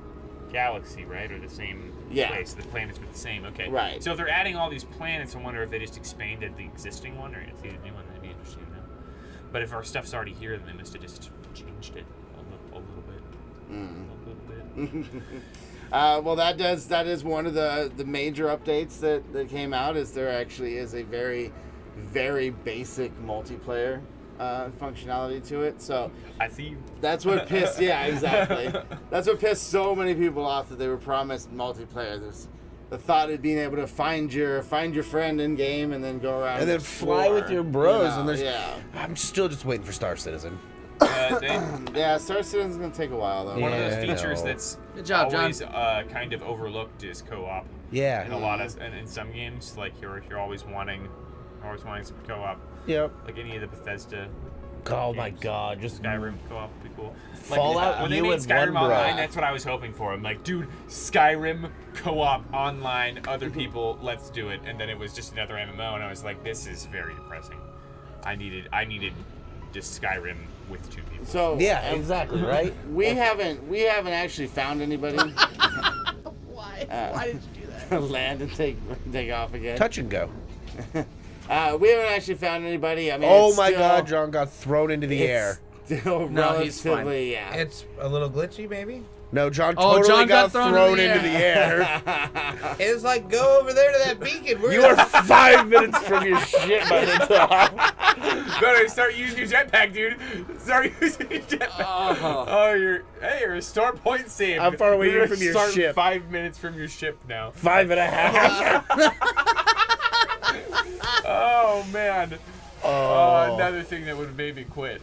galaxy, right, or the same place. The planets were the same. Okay. Right. So if they're adding all these planets, I wonder if they just expanded the existing one or it's a new one. That'd be interesting to know. But if our stuff's already here, then they must have just changed it a little bit. A little bit. Well, that is one of the major updates that came out. Is there actually is a very, very basic multiplayer functionality to it. So I see you. that's what pissed. Yeah, exactly. That's what pissed so many people off that they were promised multiplayer. There's the thought of being able to find your friend in game and then go around And then fly with your bros. And there's. yeah. I'm still just waiting for Star Citizen. Yeah, Star Citizen's gonna take a while though. One of those Yeah, I features know. that's Good job, John. always kind of overlooked is co-op. Yeah. In a lot of in some games, like you're always wanting some co-op. Yep. Like any of the Bethesda. Oh my games. god! Just Skyrim co-op would be cool. Fallout, when they you made and Skyrim one bro. Online, that's what I was hoping for. I'm like, dude, Skyrim co-op online, other people, let's do it. And then it was just another MMO, and I was like, this is very depressing. I needed just Skyrim with two people. So Yeah, exactly. Right. we haven't actually found anybody. Why? Why did you do that? Land and take off again. Touch and go. We haven't actually found anybody. I mean, Oh it's my still- god! John got thrown into the air. Still No, he's fine. relatively, yeah. It's a little glitchy, maybe. No, John Oh, totally John got got thrown into the air. It's like go over there to that beacon. You are 5 minutes from your shit by the time. Better start using your jetpack, dude. Start using your jetpack. Oh, you're a store point saved. How far away are you You're from your start ship? 5 minutes from your ship now. 5.5. Oh man. Oh, another thing that would have made me quit.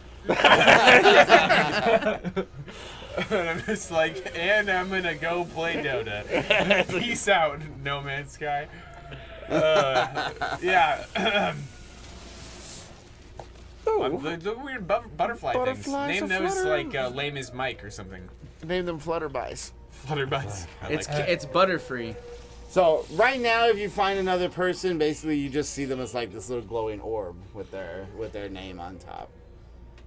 And I'm just like, and I'm gonna go play Dota. Peace out, No Man's Sky. Yeah. The weird butterfly things. Butterflies Name are those fluttering. like lame as Mike or something. Name them flutterbys. Flutterbuds. I like that. It's butterfree. So right now, if you find another person, basically you just see them as like this little glowing orb with their name on top.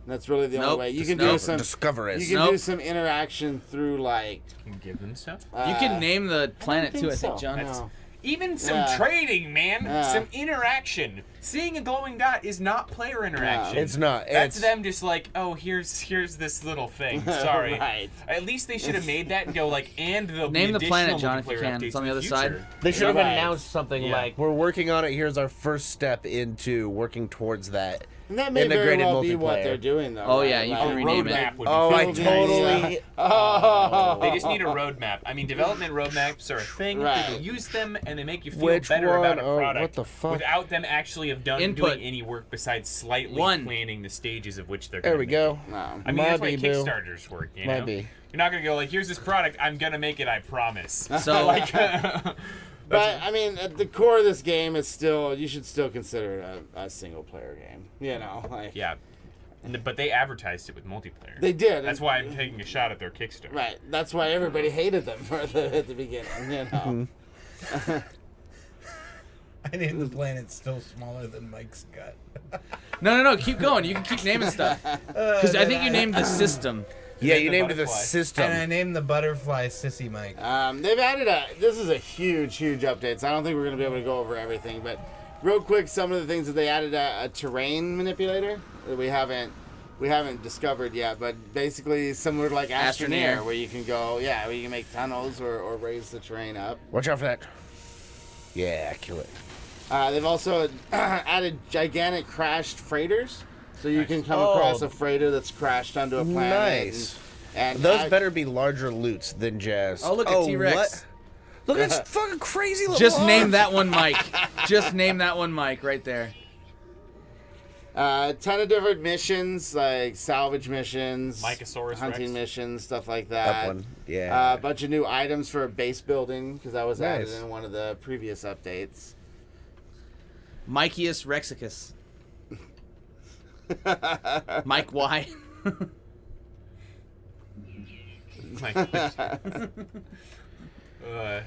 And that's really the only Nope. way you Just can nope. do some. Discover You is. can Nope. do some interaction through like. You can give them stuff. You can name the planet think too, I think, so. John. That's- No. Even some Yeah. trading, man. Yeah. Some interaction. Seeing a glowing dot is not player interaction. It's not. That's It's them just like, oh, here's this little thing. Sorry. Right. At least they should have made that and go like, and there'll be Name the planet, additional John, if you multiplayer can. updates It's on the in other future. side. They should have Right. announced something Yeah. like, "We're working on it. Here's our first step into working towards that." And that may very Integrated well be what multiplayer. they're doing though. Oh, right? yeah, you Like, can A rename it. roadmap would be Oh, I Building, totally. Oh. They just need a roadmap. I mean, development roadmaps are a thing. Right. People use them, and they make you feel Which better about a one? Oh, product what the fuck? without them actually have done Input. doing any work besides slightly One. planning the stages of which they're. There gonna we make go. it. No. I mean, that's why Might be, boo. Kickstarters work. You Might know, be. you're not gonna go like, "Here's this product. I'm gonna make it. I promise." So like, But I mean, at the core of this game is still you should still consider it a single player game. You know, like yeah, but they advertised it with multiplayer. they did. That's why I'm taking a shot at their Kickstarter. Right. That's why everybody hated them at the beginning. You know. I named the planet still smaller than Mike's gut. no. Keep going. You can keep naming stuff. Because I think you named the system. Yeah, Name you the named it the butterfly. system. And I named the butterfly Sissy Mike. They've added this is a huge update. So I don't think we're gonna be able to go over everything, but real quick, some of the things that they added a terrain manipulator that we haven't discovered yet, but basically similar to like Astroneer, Astroneer. where you can go, where you can make tunnels or raise the terrain up. Watch out for that. Yeah, kill it. They've also added gigantic crashed freighters. So you can come Oh. across a freighter that's crashed onto a planet. Nice. And Those better be larger loots than just. Oh, look at T-Rex. what? Look at this fucking crazy little. Just arm. name that one Mike. Just name that one Mike right there. A ton of different missions, like salvage missions, Mycosaurus hunting Rex. missions, stuff like that. That one, yeah. A bunch of new items for base building, because that was added Nice. in one of the previous updates. Mikeus Rexicus. Mike Y. I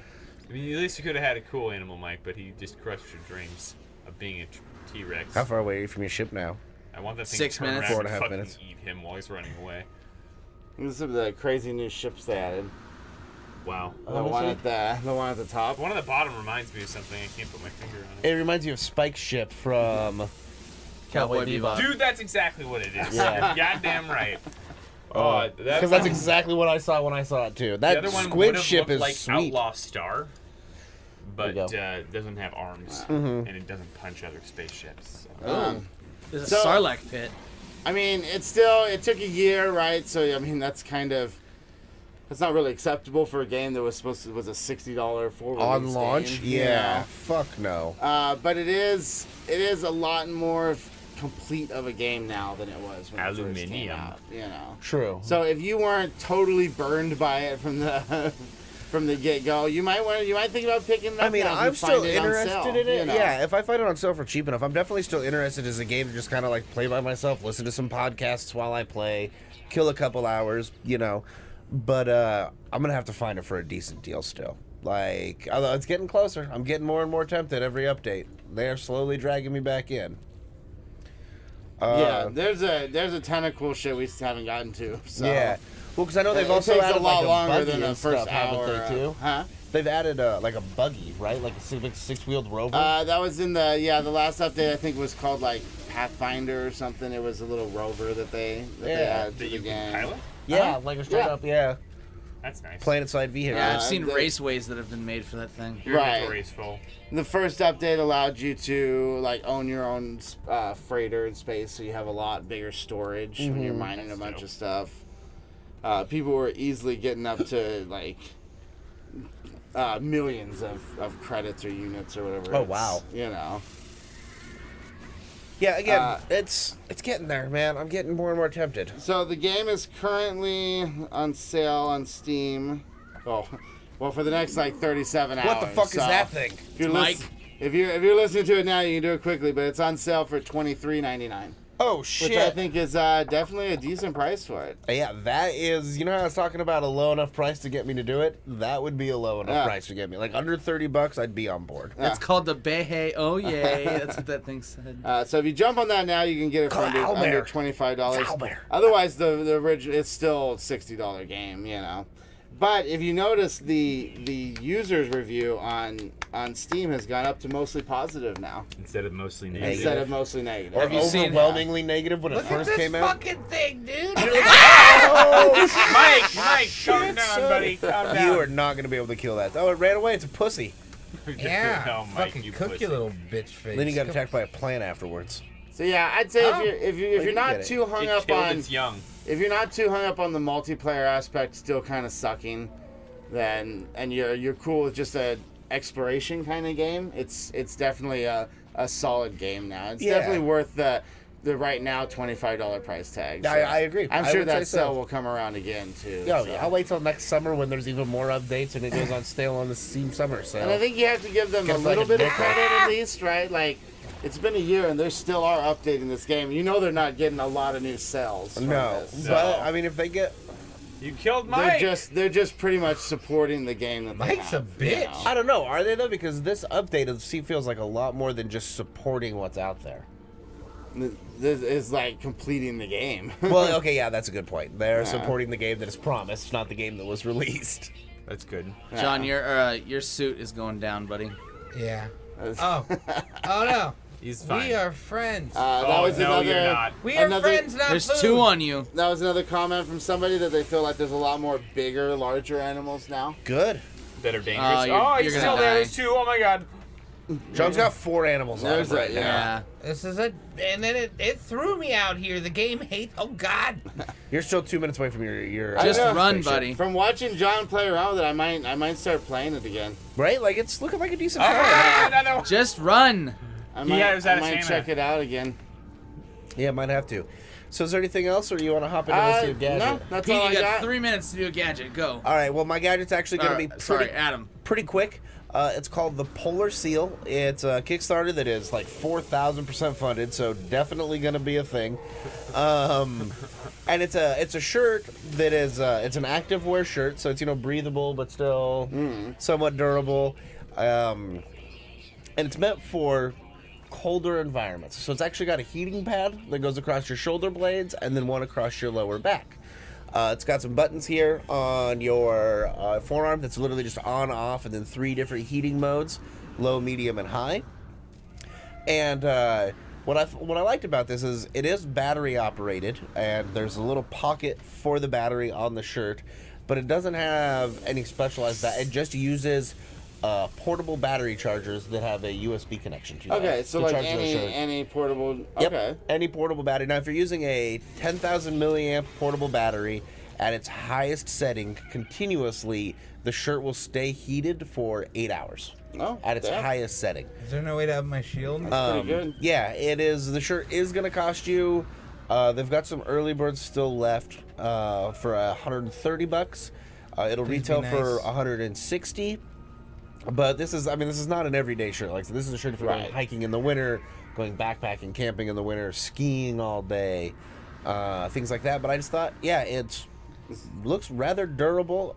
mean, at least you could have had a cool animal, Mike, but he just crushed your dreams of being a T-Rex. How far away are you from your ship now? I want that thing 6 to turn minutes. around 4.5 and fucking minutes. eat him while he's running away. These are the crazy new ships they added. Wow. The one at the top. One on the bottom reminds me of something. I can't put my finger on it. It reminds you of Spike's ship from Cowboy Bebop. Dude, that's exactly what it is. Yeah. You're goddamn right. Oh, because that's exactly what I saw when I saw it too. the That other one squid would have ship looked is like sweet. Outlaw Star, but There you doesn't have arms Mm-hmm. and it doesn't punch other spaceships. So. There's a So- Sarlacc pit. I mean, it took a year, right? So I mean, that's not really acceptable for a game that was a $60 full On release launch, game, yeah. Fuck no. But it is a lot more complete of a game now than it was when it first came Aluminium. out. You know. True. So if you weren't totally burned by it from the from the get go, you might think about picking it up. I mean, now if you I'm still find it on interested sale, in it. you know. Yeah, if I find it on sale for cheap enough, I'm definitely still interested as a game to just kind of like play by myself, listen to some podcasts while I play, kill a couple hours, you know. But I'm gonna have to find it for a decent deal still. Like, although it's getting closer, I'm getting more and more tempted every update. They are slowly dragging me back in. Yeah, there's a ton of cool shit we still haven't gotten to. So. Yeah. Well, because I know they've It also takes added a lot like longer buggy than the and first stuff, haven't hour. they too? Huh? They've added like a buggy, right? Like a six-wheeled rover. That was in the last update. I think was called like Pathfinder or something. It was a little rover that they added to That the you can game. pilot? yeah, like a straight Yeah. up, yeah, That's nice. planet-side vehicle. Yeah. I've seen the- raceways that have been made for that thing. Your Right. inventory is full. The first update allowed you to like own your own freighter in space, so you have a lot bigger storage when you're mining That's a bunch dope. of stuff. People were easily getting up to like millions of credits or units or whatever. Oh, it's, wow. You know. Yeah, again, it's getting there, man. I'm getting more and more tempted. So the game is currently on sale on Steam. Oh, well, for the next like 37 hours. What the fuck is so that thing? If you're, Mike. if you're listening to it now, you can do it quickly, but it's on sale for $23.99, Oh which shit! I think is definitely a decent price for it. Yeah, that is. You know how I was talking about a low enough price to get me to do it? That would be a low enough Yeah. price to get me. Like under $30, I'd be on board. It's called the Behe. Oh yay! That's what that thing said. So if you jump on that now, you can get it for under Owlbear. $25. Owlbear. Otherwise, the original it's still a $60 game, you know. But if you notice, the users review on Steam has gone up to mostly positive now Instead of mostly Negative. negative. instead of mostly negative. Or Have you seen- overwhelmingly negative when it Look at first this came out. fucking thing, dude. Mike, calm down, buddy. Calm down. You are not going to be able to kill that. Oh, it ran away. It's a pussy. Yeah, Oh, Mike, fucking you cook pussy. you little bitch face. Then he got attacked by a plant afterwards. So yeah, I'd say Oh. if you're you not get it. too hung It up killed on its young. if you're not too hung up on the multiplayer aspect, still kind of sucking, then and you're cool with just a exploration kind of game, it's definitely a solid game now. It's Yeah. definitely worth the right now $25 price tag. So I agree. I'm I sure would say that so. sale will come around again too. Oh, so. yeah. I'll wait till next summer when there's even more updates and it goes on sale on the Steam Summer sale. And I think you have to give them Get a like little a bit of nickel. credit at least, right? Like, it's been a year and they still are updating this game. You know they're not getting a lot of new sales. From no, this. but I mean, if they get, You killed Mike. They're just pretty much supporting the game that they Mike's have, a bitch. you know? I don't know, are they though? Because this update of Steam feels like a lot more than just supporting what's out there. This is like completing the game. Well, okay, yeah, that's a good point. They're Yeah. supporting the game that is promised, not the game that was released. That's good. John, your suit is going down, buddy. Yeah. That's- Oh. Oh no. He's fine. We are friends. that Oh, was no, another. you're not. We are another- friends, not There's food. 2 on you. That was another comment from somebody that they feel like there's a lot more bigger, larger animals now. Good. That are dangerous. Oh, you're He's gonna still there. die. There's 2. Oh my god. John's got 4 animals on There's him right that, now. Yeah. This is and then it threw me out here. The game hates. Oh God. You're still 2 minutes away from your Just know. run, buddy. From watching John play around with it, I might start playing it again. right? Like it's looking like a decent Oh, car. another one. Just run. I Yeah, it was out of might stamina. check it out again. Yeah, might have to. So is there anything else, or you want to hop into this new gadget? No, that's Pete, all I you got got. 3 minutes to do a gadget. Go. All right. Well, my gadget's actually going to be Sorry, Adam. pretty quick. It's called the Polar Seal. It's a Kickstarter that is like 4,000% funded, so definitely going to be a thing. And it's a shirt that is it's an active wear shirt, so it's breathable but still somewhat durable, and it's meant for colder environments. So it's actually got a heating pad that goes across your shoulder blades and then one across your lower back. It's got some buttons here on your forearm that's literally just on, off, and then 3 different heating modes: low, medium, and high. And what I liked about this is it is battery operated, and there's a little pocket for the battery on the shirt, but it doesn't have any specialized it just uses portable battery chargers that have a USB connection to them. Okay, so to like charge the shirt. any portable. Yep, Okay. any portable battery. Now, if you're using a 10,000 milliamp portable battery at its highest setting continuously, the shirt will stay heated for 8 hours Oh, at its damn. highest setting. Is there no way to have my shield? Pretty good. Yeah, it is. The shirt is going to cost you. They've got some early birds still left for $130. It'll Please be retail for nice. 160. But this is not an everyday shirt. Like, so this is a shirt if you're going Right. hiking in the winter, going backpacking, camping in the winter, skiing all day, things like that. But I just thought, yeah, it looks rather durable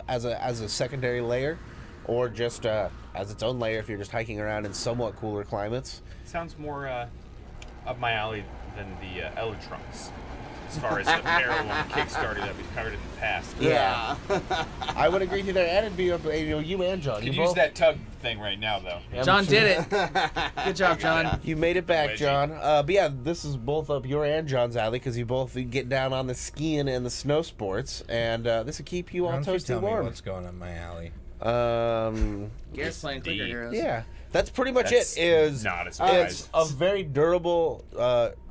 as a secondary layer, or just as its own layer if you're just hiking around in somewhat cooler climates. Sounds more up my alley than the Electrunks, as far as apparel and Kickstarter that we've covered in the past. Yeah. I would agree with you there, and it'd be up, you and John. Could You use both, that tug thing right now, though. John did it. Good job, John. You made it back, Wedgie. John. But yeah, this is both up your and John's alley because you both get down on the skiing and the snow sports, and this will keep you all Why don't you toasty tell me warm. what's going on my alley? Garrett's playing Clicker Indeed. Heroes. Yeah, that's pretty much That's it. Is not a it's surprise. a very durable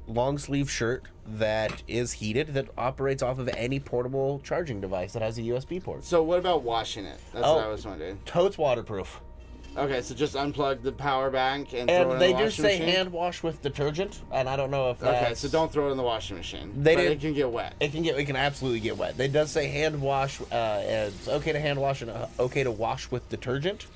long sleeve shirt that is heated that operates off of any portable charging device that has a USB port. So what about washing it? That's Oh. what I was wondering. Totes waterproof. Okay, so just unplug the power bank and throw it And in they the do washing say machine? hand wash with detergent, and I don't know if that's... Okay, so don't throw it in the washing machine. They but did- it can get wet. It can absolutely get wet. They does say hand wash. It's okay to hand wash and okay to wash with detergent.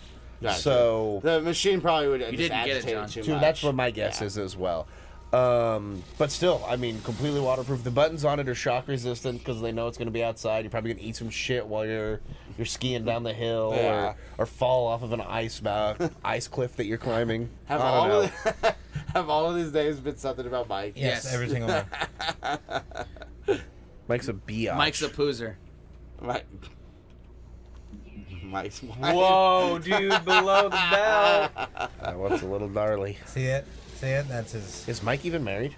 Gotcha. So The machine probably would just didn't get it, agitate John. it too too, much. that's what my guess Yeah. is as well. But still, I mean, completely waterproof. The buttons on it are shock resistant because they know it's going to be outside. You're probably going to eat some shit while you're skiing down the hill Yeah. or fall off of an ice cliff that you're climbing. Have I don't all, know. have all of these days been something about Mike? Yes, every single one. Mike's a biatch. Mike's a poozer. Mike's wife. Whoa, dude, below the belt. That one's a little gnarly. See it? See it? That's his. Is Mike even married?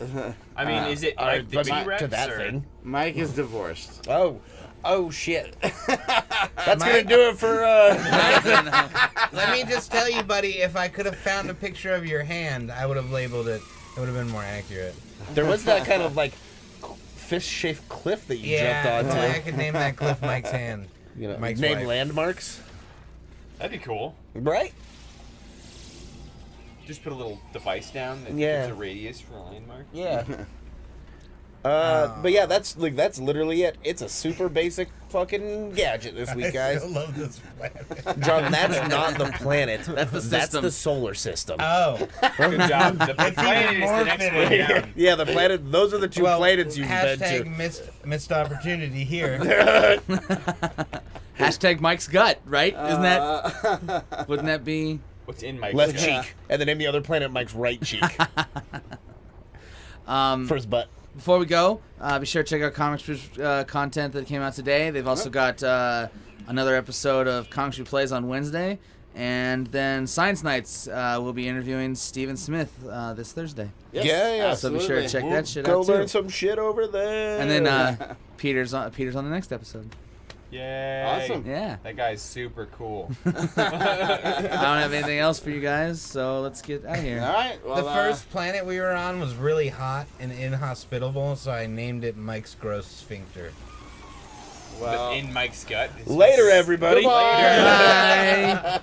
I mean, is it like the But not T-Rex to that or? thing. Mike is divorced. Oh shit. That's gonna do it for Let me just tell you, buddy, if I could have found a picture of your hand, I would have labeled it. It would have been more accurate. There was that kind of like fish-shaped cliff that you Yeah, jumped onto. I could name that cliff Mike's hand. You know, Mike's name wife. landmarks, That'd be cool. right? Just put a little device down that Yeah. gives a radius for a landmark. Yeah. But yeah, that's literally it. It's a super basic fucking gadget this week, I guys. still love this planet. John, that's not the planet. That's the That's system. the solar system. Oh. Good job. The planet is more the next one fitting. down. Yeah, the planet. Those are the two Well, planets you've been hashtag to. missed opportunity here. Hashtag Mike's gut, right? Isn't that? Wouldn't that be? What's in my Left gut? cheek, and then name the other planet Mike's right cheek for his butt. Before we go, be sure to check out Comics content that came out today. They've also got another episode of Comics Street Plays on Wednesday. And then Science Nights will be interviewing Stephen Smith this Thursday. Yes, Yeah. So be sure to check that shit Go out learn too. some shit over there. And then Peter's on the next episode. Yay. Awesome. Yeah. That guy's super cool. I don't have anything else for you guys, so let's get out of here. All right. Well, The first planet we were on was really hot and inhospitable, so I named it Mike's Gross Sphincter. But in Mike's gut. Later, everybody. Goodbye. Bye.